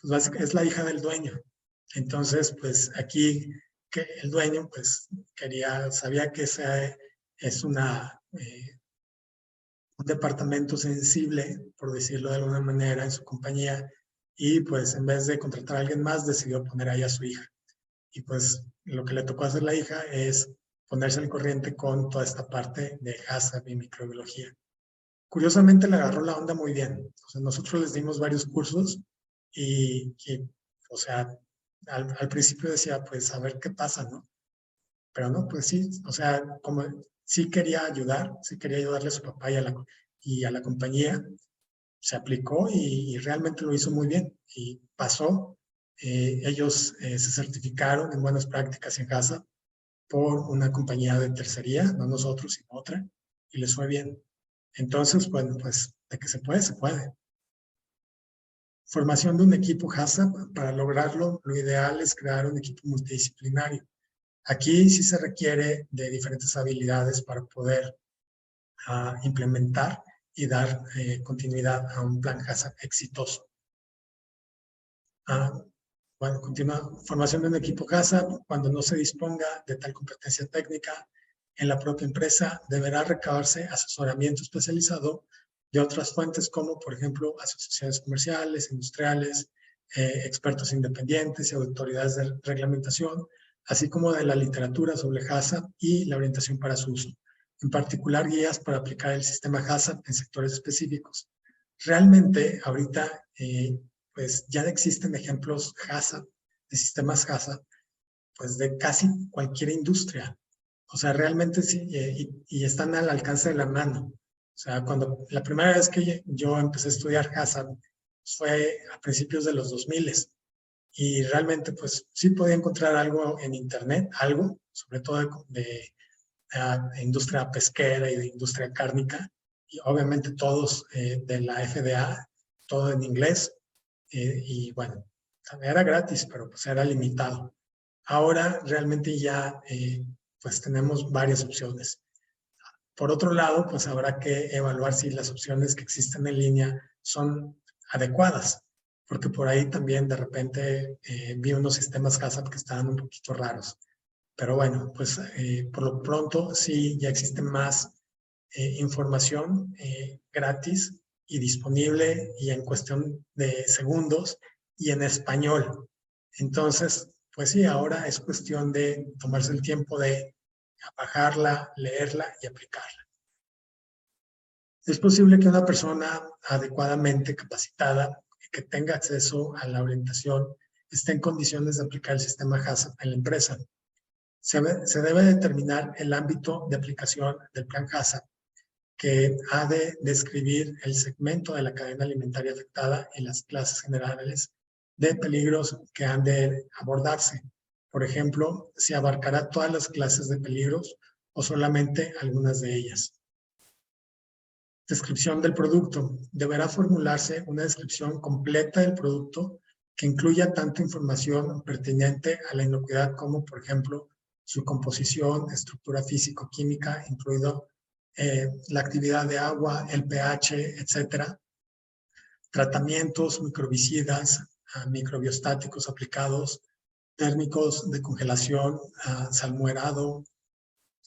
Pues es la hija del dueño. Entonces, pues aquí que el dueño pues sabía que esa es una un departamento sensible, por decirlo de alguna manera, en su compañía, y pues en vez de contratar a alguien más, decidió poner ahí a su hija. Y pues lo que le tocó hacer la hija es ponerse al corriente con toda esta parte de HACCP y microbiología. Curiosamente le agarró la onda muy bien. O sea, nosotros les dimos varios cursos y o sea, al principio decía, pues a ver qué pasa, ¿no? Pero no, pues sí, o sea, como sí quería ayudar, sí quería ayudarle a su papá y a la compañía, se aplicó y realmente lo hizo muy bien y pasó. Ellos se certificaron en buenas prácticas en casa por una compañía de tercería, no nosotros, sino otra, y les fue bien. Entonces, bueno, pues de que se puede, se puede. Formación de un equipo HACCP, para lograrlo, lo ideal es crear un equipo multidisciplinario. Aquí sí se requiere de diferentes habilidades para poder implementar y dar continuidad a un plan HACCP exitoso. Bueno, continúa. Formación de un equipo HACCP, cuando no se disponga de tal competencia técnica en la propia empresa, deberá recabarse asesoramiento especializado de otras fuentes como, por ejemplo, asociaciones comerciales, industriales, expertos independientes y autoridades de reglamentación, así como de la literatura sobre HACCP y la orientación para su uso. En particular, guías para aplicar el sistema HACCP en sectores específicos. Realmente, ahorita, pues ya existen ejemplos HACCP, de sistemas HACCP, pues de casi cualquier industria. O sea, realmente sí, y están al alcance de la mano. O sea, cuando la primera vez que yo empecé a estudiar HACCP fue a principios de los 2000 y realmente pues sí podía encontrar algo en internet, algo, sobre todo de industria pesquera y de industria cárnica, y obviamente todos de la FDA, todo en inglés, y bueno, era gratis, pero pues era limitado. Ahora realmente ya pues tenemos varias opciones. Por otro lado, pues habrá que evaluar si las opciones que existen en línea son adecuadas, porque por ahí también de repente vi unos sistemas HACCP que estaban un poquito raros. Pero bueno, pues por lo pronto sí ya existe más información gratis y disponible y en cuestión de segundos y en español. Entonces, pues sí, ahora es cuestión de tomarse el tiempo de bajarla, leerla y aplicarla. Es posible que una persona adecuadamente capacitada y que tenga acceso a la orientación esté en condiciones de aplicar el sistema HACCP en la empresa. Se debe determinar el ámbito de aplicación del plan HACCP, que ha de describir el segmento de la cadena alimentaria afectada y las clases generales de peligros que han de abordarse. Por ejemplo, si abarcará todas las clases de peligros o solamente algunas de ellas. Descripción del producto. Deberá formularse una descripción completa del producto que incluya tanto información pertinente a la inocuidad como, por ejemplo, su composición, estructura físico-química, incluido la actividad de agua, el pH, etcétera. Tratamientos microbicidas, microbiostáticos aplicados, térmicos de congelación, salmuerado,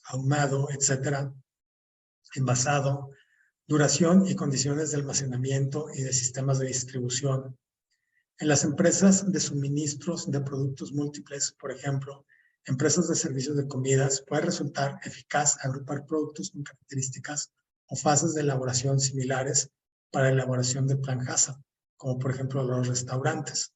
ahumado, etcétera. Envasado. Duración y condiciones de almacenamiento y de sistemas de distribución. En las empresas de suministros de productos múltiples, por ejemplo, empresas de servicios de comidas, puede resultar eficaz agrupar productos con características o fases de elaboración similares para elaboración de plan HACCP, como por ejemplo los restaurantes.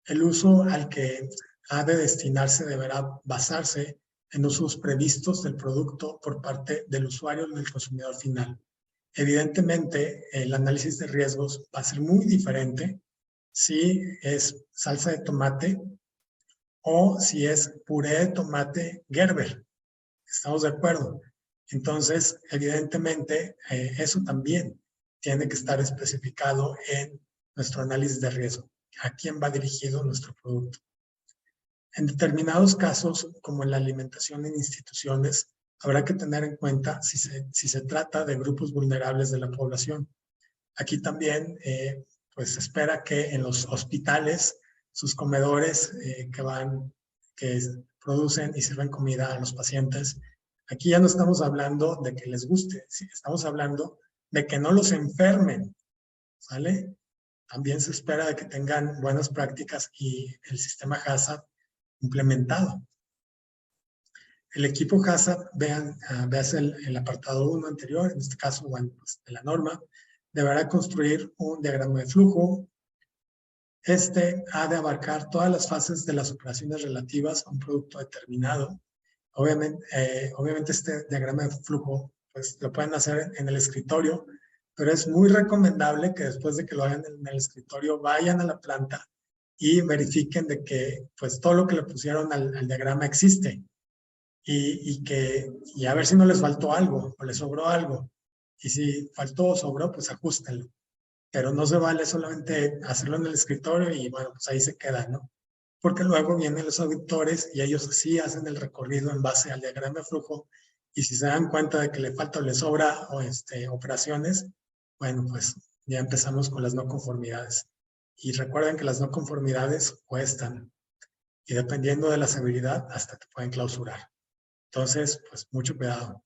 El uso al que ha de destinarse deberá basarse en usos previstos del producto por parte del usuario y del consumidor final. Evidentemente, el análisis de riesgos va a ser muy diferente si es salsa de tomate o si es puré de tomate Gerber. ¿Estamos de acuerdo? Entonces, evidentemente, eso también tiene que estar especificado en nuestro análisis de riesgo. ¿A quién va dirigido nuestro producto? En determinados casos, como en la alimentación en instituciones, habrá que tener en cuenta si se trata de grupos vulnerables de la población. Aquí también, pues se espera que en los hospitales, sus comedores que producen y sirven comida a los pacientes, aquí ya no estamos hablando de que les guste, estamos hablando de que no los enfermen, ¿sale? También se espera de que tengan buenas prácticas y el sistema HACCP implementado. El equipo HACCP, veas el apartado 1 anterior, en este caso, bueno, pues de la norma, deberá construir un diagrama de flujo. Este ha de abarcar todas las fases de las operaciones relativas a un producto determinado. Obviamente este diagrama de flujo pues, lo pueden hacer en el escritorio, pero es muy recomendable que después de que lo hagan en el escritorio vayan a la planta y verifiquen de que pues, todo lo que le pusieron al diagrama existe y a ver si no les faltó algo o les sobró algo. Y si faltó o sobró, pues ajustenlo. Pero no se vale solamente hacerlo en el escritorio y bueno, pues ahí se queda, ¿no? Porque luego vienen los auditores y ellos sí hacen el recorrido en base al diagrama de flujo y si se dan cuenta de que le falta o le sobra operaciones, bueno, pues ya empezamos con las no conformidades. Y recuerden que las no conformidades cuestan y dependiendo de la severidad hasta te pueden clausurar. Entonces, pues mucho cuidado.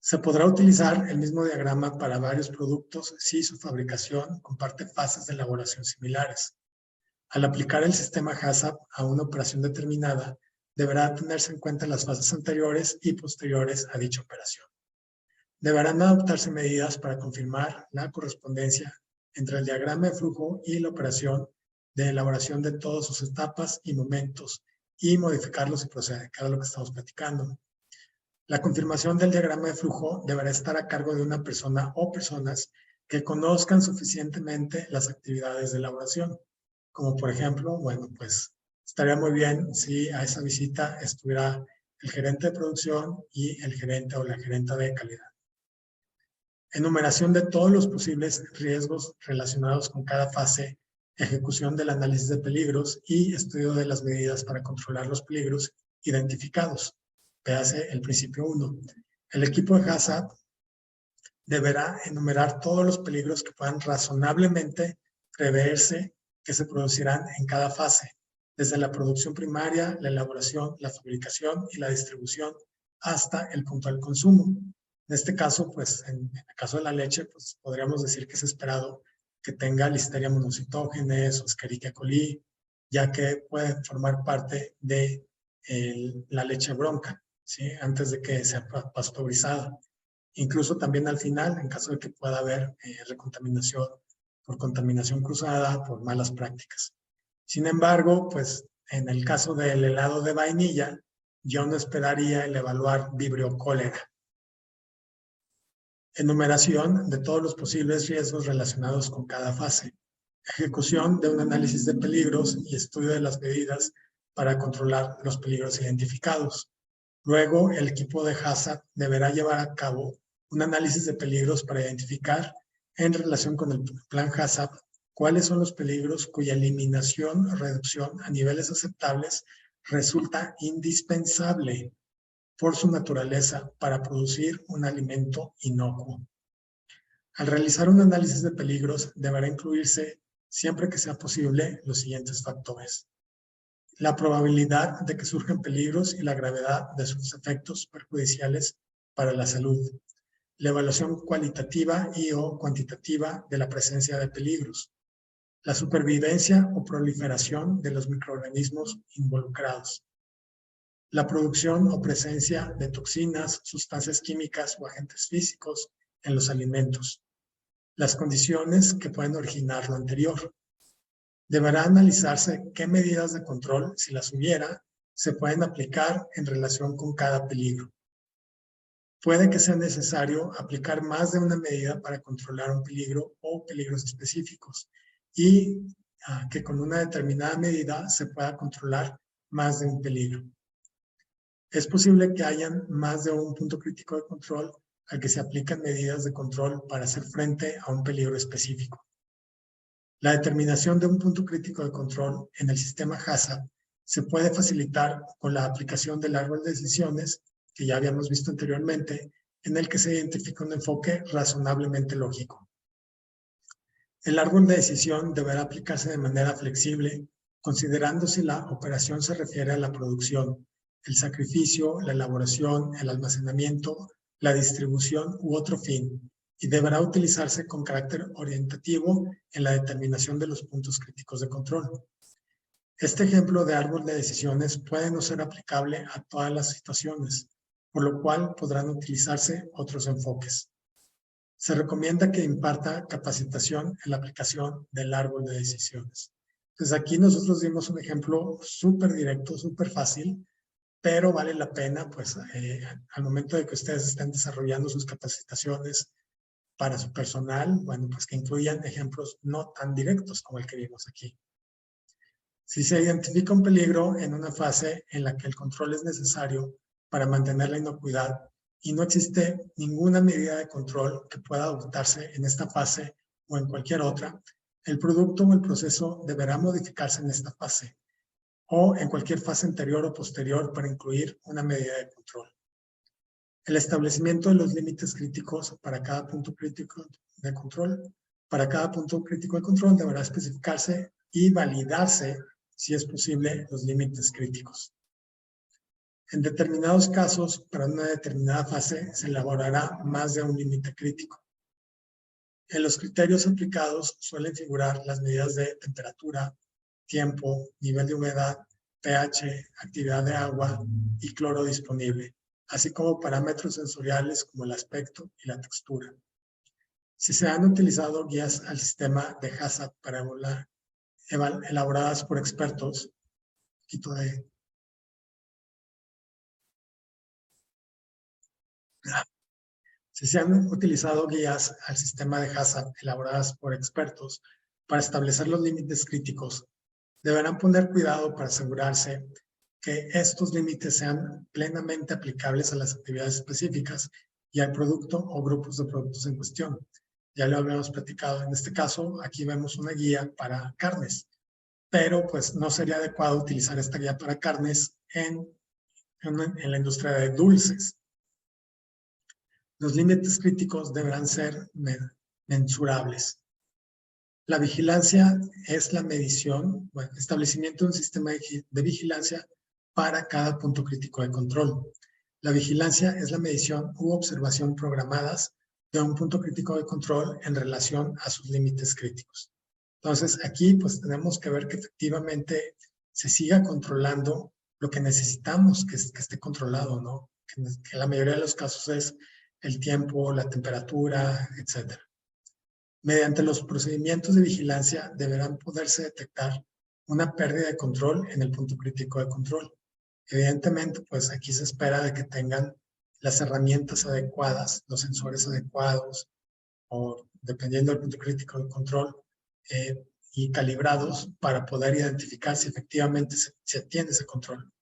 Se podrá utilizar el mismo diagrama para varios productos si su fabricación comparte fases de elaboración similares. Al aplicar el sistema HACCP a una operación determinada, deberá tenerse en cuenta las fases anteriores y posteriores a dicha operación. Deberán adoptarse medidas para confirmar la correspondencia entre el diagrama de flujo y la operación de elaboración de todas sus etapas y momentos y modificarlos y proceder, que es lo que estamos platicando. La confirmación del diagrama de flujo deberá estar a cargo de una persona o personas que conozcan suficientemente las actividades de elaboración. Como por ejemplo, bueno, pues estaría muy bien si a esa visita estuviera el gerente de producción y el gerente o la gerenta de calidad. Enumeración de todos los posibles riesgos relacionados con cada fase, ejecución del análisis de peligros y estudio de las medidas para controlar los peligros identificados. Véase el principio 1. El equipo de HACCP deberá enumerar todos los peligros que puedan razonablemente preverse que se producirán en cada fase, desde la producción primaria, la elaboración, la fabricación y la distribución hasta el punto del consumo. En este caso, pues en el caso de la leche, pues podríamos decir que es esperado que tenga Listeria monocitógenes o Escherichia coli, ya que pueden formar parte de la leche bronca, ¿sí? Antes de que sea pasteurizada. Incluso también al final, en caso de que pueda haber recontaminación por contaminación cruzada, por malas prácticas. Sin embargo, pues en el caso del helado de vainilla, yo no esperaría el evaluar Vibrio cólera. Enumeración de todos los posibles riesgos relacionados con cada fase. Ejecución de un análisis de peligros y estudio de las medidas para controlar los peligros identificados. Luego, el equipo de HACCP deberá llevar a cabo un análisis de peligros para identificar, en relación con el plan HACCP, cuáles son los peligros cuya eliminación o reducción a niveles aceptables resulta indispensable por su naturaleza para producir un alimento inocuo. Al realizar un análisis de peligros, deberá incluirse, siempre que sea posible, los siguientes factores: la probabilidad de que surjan peligros y la gravedad de sus efectos perjudiciales para la salud, la evaluación cualitativa y o cuantitativa de la presencia de peligros, la supervivencia o proliferación de los microorganismos involucrados, la producción o presencia de toxinas, sustancias químicas o agentes físicos en los alimentos, las condiciones que pueden originar lo anterior. Deberá analizarse qué medidas de control, si las hubiera, se pueden aplicar en relación con cada peligro. Puede que sea necesario aplicar más de una medida para controlar un peligro o peligros específicos y que con una determinada medida se pueda controlar más de un peligro. Es posible que hayan más de un punto crítico de control al que se aplican medidas de control para hacer frente a un peligro específico. La determinación de un punto crítico de control en el sistema HACCP se puede facilitar con la aplicación del árbol de decisiones que ya habíamos visto anteriormente, en el que se identifica un enfoque razonablemente lógico. El árbol de decisión deberá aplicarse de manera flexible, considerando si la operación se refiere a la producción, el sacrificio, la elaboración, el almacenamiento, la distribución u otro fin, y deberá utilizarse con carácter orientativo en la determinación de los puntos críticos de control. Este ejemplo de árbol de decisiones puede no ser aplicable a todas las situaciones, por lo cual podrán utilizarse otros enfoques. Se recomienda que imparta capacitación en la aplicación del árbol de decisiones. Entonces aquí nosotros dimos un ejemplo súper directo, súper fácil, pero vale la pena, pues, al momento de que ustedes estén desarrollando sus capacitaciones para su personal, bueno, pues que incluyan ejemplos no tan directos como el que vimos aquí. Si se identifica un peligro en una fase en la que el control es necesario para mantener la inocuidad y no existe ninguna medida de control que pueda adoptarse en esta fase o en cualquier otra, el producto o el proceso deberá modificarse en esta fase o en cualquier fase anterior o posterior para incluir una medida de control. El establecimiento de los límites críticos para cada punto crítico de control, deberá especificarse y validarse, si es posible, los límites críticos. En determinados casos, para una determinada fase, se elaborará más de un límite crítico. En los criterios aplicados suelen figurar las medidas de temperatura, tiempo, nivel de humedad, pH, actividad de agua y cloro disponible, así como parámetros sensoriales como el aspecto y la textura. Si se han utilizado guías al sistema de HACCP para elaboradas por expertos, Si se han utilizado guías al sistema de HACCP elaboradas por expertos para establecer los límites críticos, deberán poner cuidado para asegurarse que estos límites sean plenamente aplicables a las actividades específicas y al producto o grupos de productos en cuestión. Ya lo habíamos platicado. En este caso, aquí vemos una guía para carnes, pero pues no sería adecuado utilizar esta guía para carnes en la industria de dulces. Los límites críticos deberán ser mensurables. La vigilancia es la medición, establecimiento de un sistema de vigilancia para cada punto crítico de control. La vigilancia es la medición u observación programadas de un punto crítico de control en relación a sus límites críticos. Entonces, aquí pues tenemos que ver que efectivamente se siga controlando lo que necesitamos que esté controlado, ¿no? Que en la mayoría de los casos es el tiempo, la temperatura, etc. Mediante los procedimientos de vigilancia deberán poderse detectar una pérdida de control en el punto crítico de control. Evidentemente, pues aquí se espera de que tengan las herramientas adecuadas, los sensores adecuados, o dependiendo del punto crítico de control, y calibrados para poder identificar si efectivamente se tiene ese control.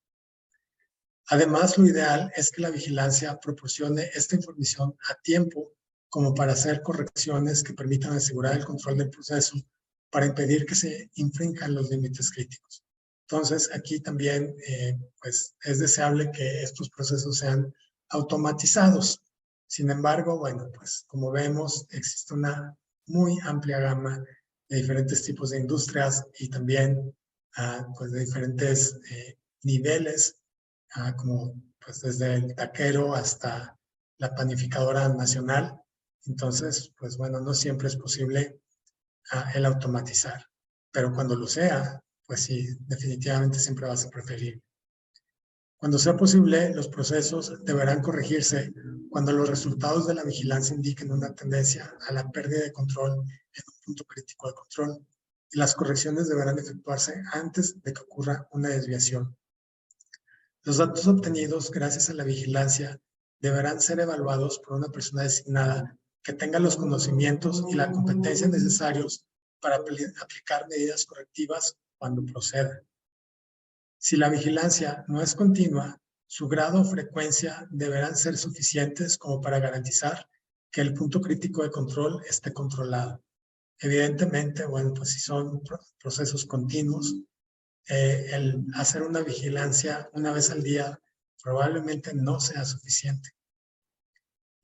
Además, lo ideal es que la vigilancia proporcione esta información a tiempo como para hacer correcciones que permitan asegurar el control del proceso para impedir que se infrinjan los límites críticos. Entonces, aquí también pues, es deseable que estos procesos sean automatizados. Sin embargo, bueno, pues como vemos, existe una muy amplia gama de diferentes tipos de industrias y también pues, de diferentes niveles, como pues desde el taquero hasta la panificadora nacional. Entonces, pues bueno, no siempre es posible el automatizar, pero cuando lo sea, pues sí, definitivamente siempre va a ser preferible. Cuando sea posible, los procesos deberán corregirse cuando los resultados de la vigilancia indiquen una tendencia a la pérdida de control en un punto crítico de control, y las correcciones deberán efectuarse antes de que ocurra una desviación. Los datos obtenidos gracias a la vigilancia deberán ser evaluados por una persona designada que tenga los conocimientos y la competencia necesarios para aplicar medidas correctivas cuando proceda. Si la vigilancia no es continua, su grado o frecuencia deberán ser suficientes como para garantizar que el punto crítico de control esté controlado. Evidentemente, bueno, pues si son procesos continuos, el hacer una vigilancia una vez al día probablemente no sea suficiente.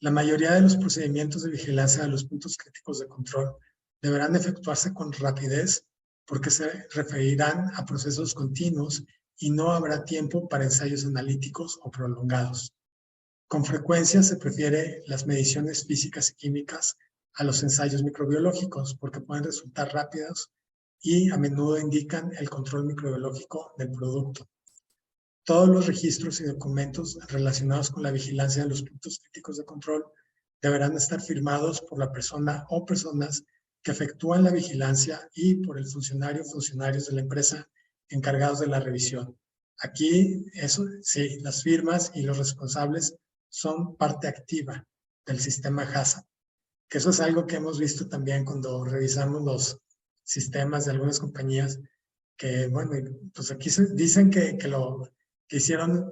La mayoría de los procedimientos de vigilancia de los puntos críticos de control deberán efectuarse con rapidez porque se referirán a procesos continuos y no habrá tiempo para ensayos analíticos o prolongados. Con frecuencia se prefiere las mediciones físicas y químicas a los ensayos microbiológicos porque pueden resultar rápidos y a menudo indican el control microbiológico del producto. Todos los registros y documentos relacionados con la vigilancia de los puntos críticos de control deberán estar firmados por la persona o personas que efectúan la vigilancia y por el funcionario o funcionarios de la empresa encargados de la revisión. Aquí, eso sí, las firmas y los responsables son parte activa del sistema HACCP, que eso es algo que hemos visto también cuando revisamos los sistemas de algunas compañías, que bueno, pues aquí dicen que hicieron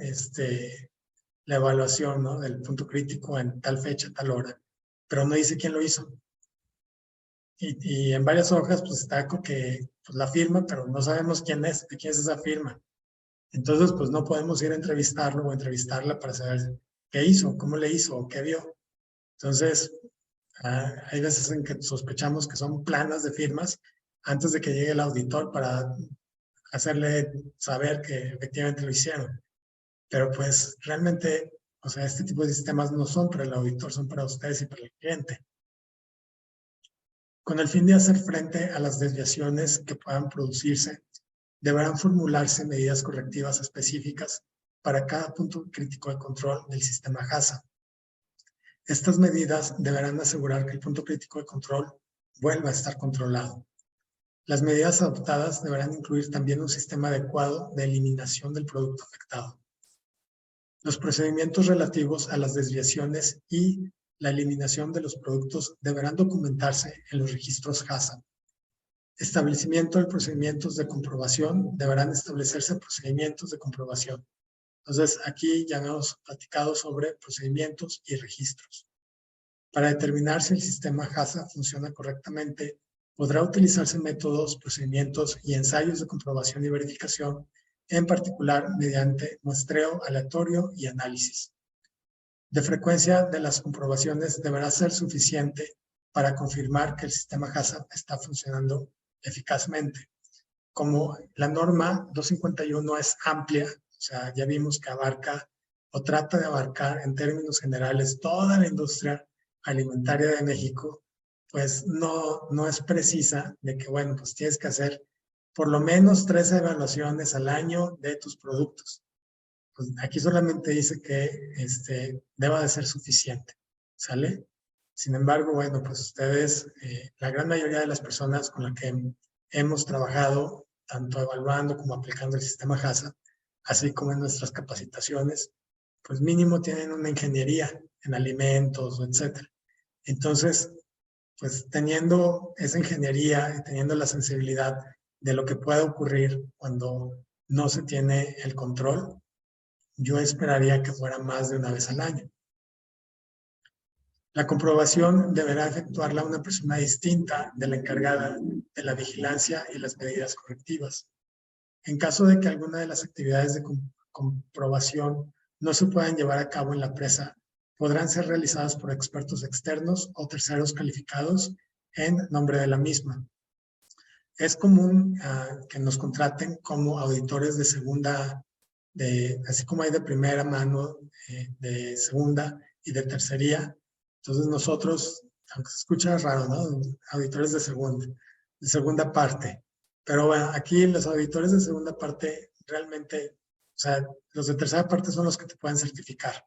la evaluación, ¿no?, del punto crítico en tal fecha, tal hora, pero no dice quién lo hizo. Y en varias hojas pues está que pues, la firma, pero no sabemos quién es, de quién es esa firma. Entonces pues no podemos ir a entrevistarlo o entrevistarla para saber qué hizo, cómo le hizo o qué vio. Entonces hay veces en que sospechamos que son planas de firmas antes de que llegue el auditor para hacerle saber que efectivamente lo hicieron. Pero pues realmente, o sea, este tipo de sistemas no son para el auditor, son para ustedes y para el cliente. Con el fin de hacer frente a las desviaciones que puedan producirse, deberán formularse medidas correctivas específicas para cada punto crítico de control del sistema HACCP. Estas medidas deberán asegurar que el punto crítico de control vuelva a estar controlado. Las medidas adoptadas deberán incluir también un sistema adecuado de eliminación del producto afectado. Los procedimientos relativos a las desviaciones y la eliminación de los productos deberán documentarse en los registros HACCP. Establecimiento de procedimientos de comprobación. Deberán establecerse procedimientos de comprobación. Entonces, aquí ya hemos platicado sobre procedimientos y registros. Para determinar si el sistema HACCP funciona correctamente, podrá utilizarse métodos, procedimientos y ensayos de comprobación y verificación, en particular mediante muestreo aleatorio y análisis. De frecuencia de las comprobaciones deberá ser suficiente para confirmar que el sistema HACCP está funcionando eficazmente. Como la norma 251 es amplia, o sea, ya vimos que abarca o trata de abarcar en términos generales toda la industria alimentaria de México, pues no es precisa de que, bueno, pues tienes que hacer por lo menos 3 evaluaciones al año de tus productos. Pues aquí solamente dice que deba de ser suficiente, ¿sale? Sin embargo, bueno, pues ustedes, la gran mayoría de las personas con las que hemos trabajado, tanto evaluando como aplicando el sistema HACCP, así como en nuestras capacitaciones, pues mínimo tienen una ingeniería en alimentos, etcétera. Entonces, pues teniendo esa ingeniería y teniendo la sensibilidad de lo que puede ocurrir cuando no se tiene el control, yo esperaría que fuera más de una vez al año. La comprobación deberá efectuarla una persona distinta de la encargada de la vigilancia y las medidas correctivas. En caso de que alguna de las actividades de comprobación no se puedan llevar a cabo en la empresa, podrán ser realizadas por expertos externos o terceros calificados en nombre de la misma. Es común que nos contraten como auditores de segunda, así como hay de primera mano, de segunda y de tercería. Entonces nosotros, aunque se escucha raro, ¿no?, auditores de segunda parte. Pero bueno, aquí los auditores de segunda parte realmente, o sea, los de tercera parte son los que te pueden certificar.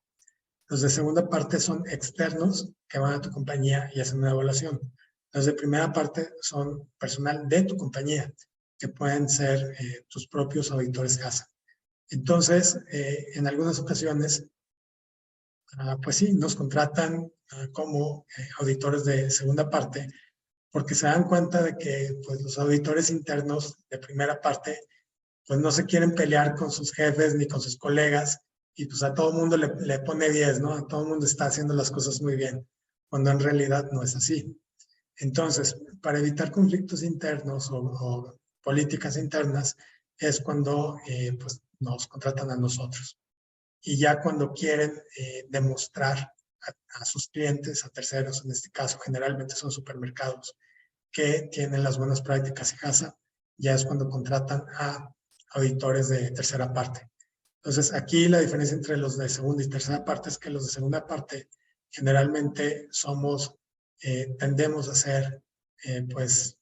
Los de segunda parte son externos que van a tu compañía y hacen una evaluación. Los de primera parte son personal de tu compañía, que pueden ser tus propios auditores HACCP. Entonces, en algunas ocasiones, pues sí, nos contratan como auditores de segunda parte, porque se dan cuenta de que pues, los auditores internos de primera parte pues no se quieren pelear con sus jefes ni con sus colegas, y pues a todo el mundo le pone 10, ¿no? A todo el mundo está haciendo las cosas muy bien, cuando en realidad no es así. Entonces, para evitar conflictos internos o políticas internas, es cuando pues nos contratan a nosotros. Y ya cuando quieren demostrar a sus clientes, a terceros, en este caso generalmente son supermercados, que tienen las buenas prácticas en HACCP, ya es cuando contratan a auditores de tercera parte. Entonces, aquí la diferencia entre los de segunda y tercera parte es que los de segunda parte generalmente tendemos a ser pues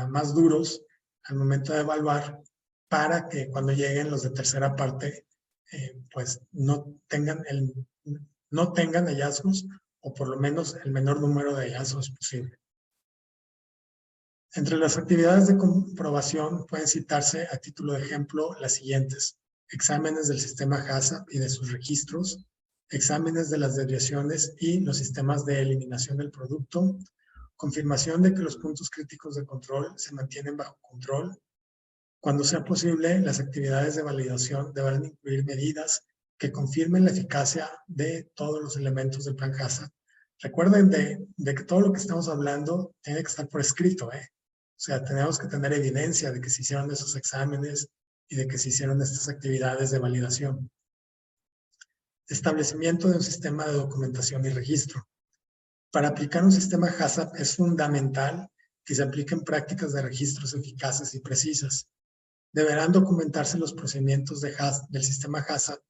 más duros al momento de evaluar para que cuando lleguen los de tercera parte pues no tengan hallazgos o por lo menos el menor número de hallazgos posible. Entre las actividades de comprobación pueden citarse a título de ejemplo las siguientes: exámenes del sistema HACCP y de sus registros, exámenes de las desviaciones y los sistemas de eliminación del producto, confirmación de que los puntos críticos de control se mantienen bajo control. Cuando sea posible, las actividades de validación deberán incluir medidas que confirmen la eficacia de todos los elementos del plan HACCP. Recuerden de que todo lo que estamos hablando tiene que estar por escrito, O sea, tenemos que tener evidencia de que se hicieron esos exámenes y de que se hicieron estas actividades de validación. Establecimiento de un sistema de documentación y registro. Para aplicar un sistema HACCP es fundamental que se apliquen prácticas de registros eficaces y precisas. Deberán documentarse los procedimientos del sistema HACCP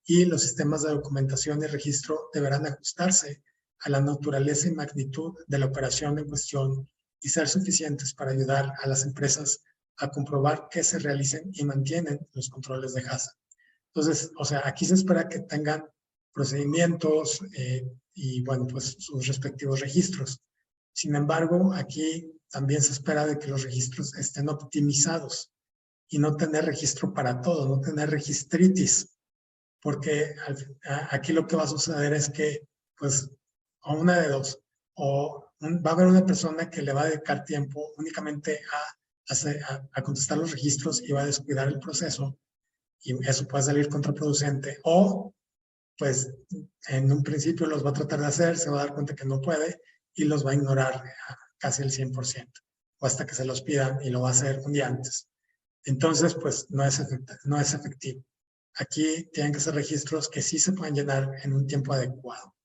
y los sistemas de documentación y registro deberán ajustarse a la naturaleza y magnitud de la operación en cuestión y ser suficientes para ayudar a las empresas a comprobar que se realicen y mantienen los controles de HACCP. Entonces, o sea, aquí se espera que tengan procedimientos y, bueno, pues sus respectivos registros. Sin embargo, aquí también se espera de que los registros estén optimizados y no tener registro para todo, no tener registritis, porque aquí lo que va a suceder es que, pues, o una de dos, o va a haber una persona que le va a dedicar tiempo únicamente a contestar los registros y va a descuidar el proceso, y eso puede salir contraproducente, o pues en un principio los va a tratar de hacer, se va a dar cuenta que no puede y los va a ignorar casi el 100%, o hasta que se los pidan y lo va a hacer un día antes. Entonces, pues no es efectivo. Aquí tienen que ser registros que sí se pueden llenar en un tiempo adecuado.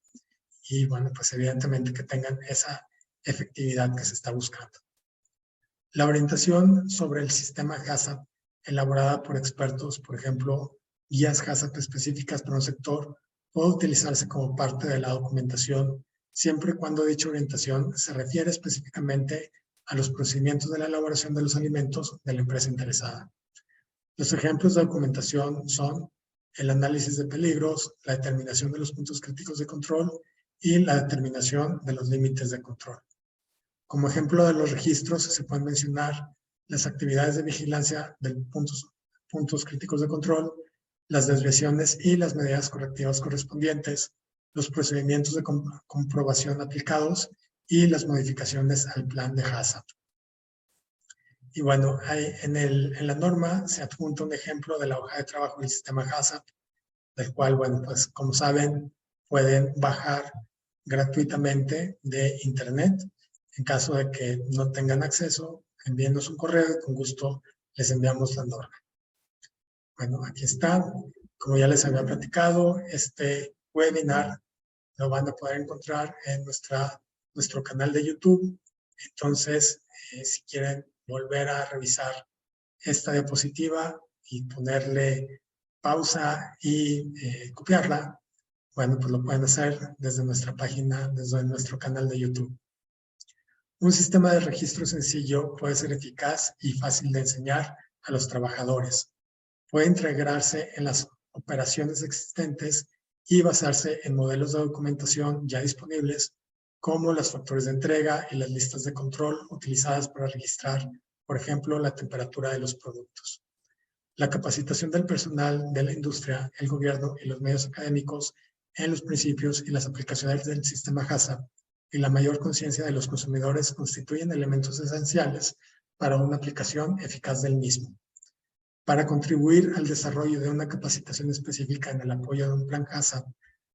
Y bueno, pues evidentemente que tengan esa efectividad que se está buscando. La orientación sobre el sistema HACCP, elaborada por expertos, por ejemplo, guías HACCP específicas para un sector, puede utilizarse como parte de la documentación, siempre y cuando dicha orientación se refiere específicamente a los procedimientos de la elaboración de los alimentos de la empresa interesada. Los ejemplos de documentación son el análisis de peligros, la determinación de los puntos críticos de control y la determinación de los límites de control. Como ejemplo de los registros se pueden mencionar las actividades de vigilancia de puntos críticos de control, las desviaciones y las medidas correctivas correspondientes, los procedimientos de comprobación aplicados y las modificaciones al plan de HACCP. Y bueno, en la norma se adjunta un ejemplo de la hoja de trabajo del sistema HACCP, del cual, bueno, pues como saben, pueden bajar gratuitamente de internet. En caso de que no tengan acceso, envíenos un correo y con gusto les enviamos la norma. Bueno, aquí está. Como ya les había platicado, este webinar lo van a poder encontrar en nuestro canal de YouTube. Entonces, si quieren volver a revisar esta diapositiva y ponerle pausa y copiarla, bueno, pues lo pueden hacer desde nuestra página, desde nuestro canal de YouTube. Un sistema de registro sencillo puede ser eficaz y fácil de enseñar a los trabajadores. Puede integrarse en las operaciones existentes y basarse en modelos de documentación ya disponibles, como los factores de entrega y las listas de control utilizadas para registrar, por ejemplo, la temperatura de los productos. La capacitación del personal de la industria, el gobierno y los medios académicos en los principios y las aplicaciones del sistema HACCP y la mayor conciencia de los consumidores constituyen elementos esenciales para una aplicación eficaz del mismo. Para contribuir al desarrollo de una capacitación específica en el apoyo de un plan HACCP,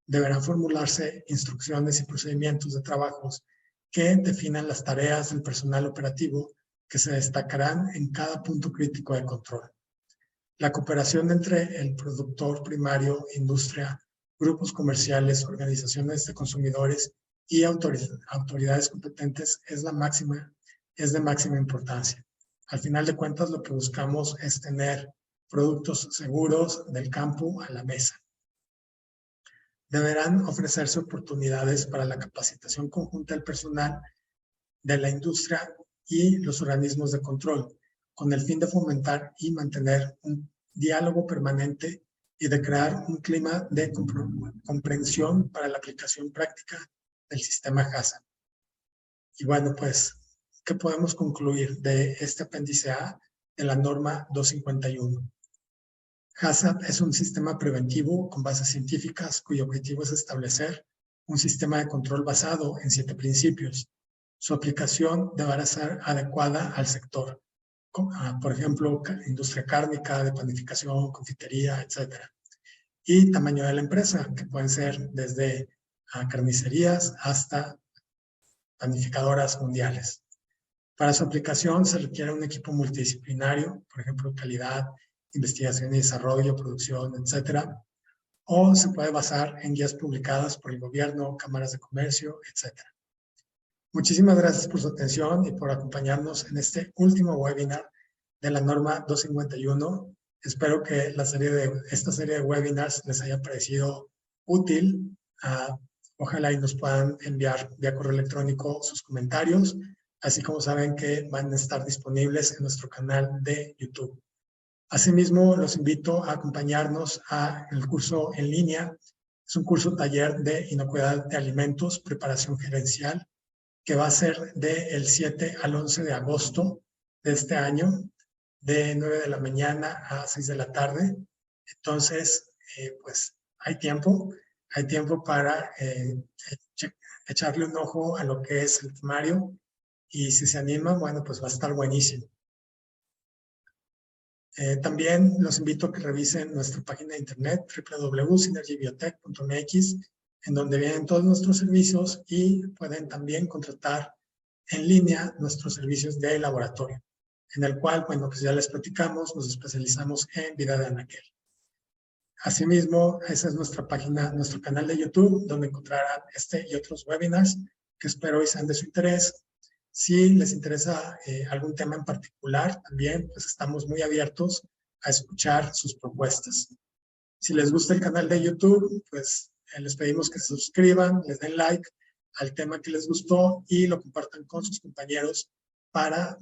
deberán formularse instrucciones y procedimientos de trabajos que definan las tareas del personal operativo que se destacarán en cada punto crítico de control. La cooperación entre el productor primario, industria, grupos comerciales, organizaciones de consumidores y autoridades competentes es de máxima importancia. Al final de cuentas, lo que buscamos es tener productos seguros del campo a la mesa. Deberán ofrecerse oportunidades para la capacitación conjunta del personal de la industria y los organismos de control, con el fin de fomentar y mantener un diálogo permanente y de crear un clima de comprensión para la aplicación práctica del sistema HACCP. Y bueno, pues, ¿qué podemos concluir de este apéndice A de la norma 251? HACCP es un sistema preventivo con bases científicas cuyo objetivo es establecer un sistema de control basado en 7 principios. Su aplicación deberá ser adecuada al sector, por ejemplo, industria cárnica, de panificación, confitería, etc. Y tamaño de la empresa, que pueden ser desde carnicerías hasta panificadoras mundiales. Para su aplicación se requiere un equipo multidisciplinario, por ejemplo, calidad, investigación y desarrollo, producción, etc. O se puede basar en guías publicadas por el gobierno, cámaras de comercio, etc. Muchísimas gracias por su atención y por acompañarnos en este último webinar de la norma 251. Espero que esta serie de webinars les haya parecido útil. Ojalá y nos puedan enviar vía correo electrónico sus comentarios, así como saben que van a estar disponibles en nuestro canal de YouTube. Asimismo, los invito a acompañarnos al curso en línea. Es un curso taller de inocuidad de alimentos, preparación gerencial, que va a ser del 7 al 11 de agosto de este año, de 9 de la mañana a 6 de la tarde. Entonces, pues hay tiempo para echarle un ojo a lo que es el temario, y si se animan, bueno, pues va a estar buenísimo. También los invito a que revisen nuestra página de internet www.synergybiotech.mx, en donde vienen todos nuestros servicios y pueden también contratar en línea nuestros servicios de laboratorio, en el cual, bueno, pues ya les platicamos, nos especializamos en vida de anaquel. Asimismo, esa es nuestra página, nuestro canal de YouTube, donde encontrarán este y otros webinars que espero y sean de su interés. Si les interesa algún tema en particular, también pues estamos muy abiertos a escuchar sus propuestas. Si les gusta el canal de YouTube, pues les pedimos que se suscriban, les den like al tema que les gustó y lo compartan con sus compañeros para,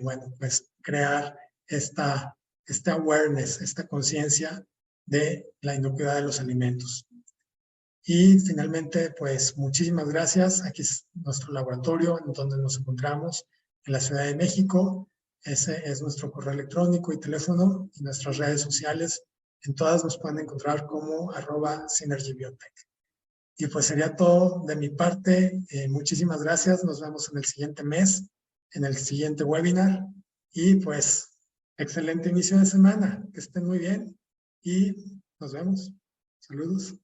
bueno, pues crear esta awareness, esta conciencia de la inocuidad de los alimentos. Y finalmente, pues muchísimas gracias. Aquí es nuestro laboratorio en donde nos encontramos en la Ciudad de México. Ese es nuestro correo electrónico y teléfono, y nuestras redes sociales. En todas nos pueden encontrar como @synergybiotech. Y pues sería todo de mi parte. Muchísimas gracias. Nos vemos en el siguiente mes, en el siguiente webinar. Y pues excelente inicio de semana. Que estén muy bien y nos vemos. Saludos.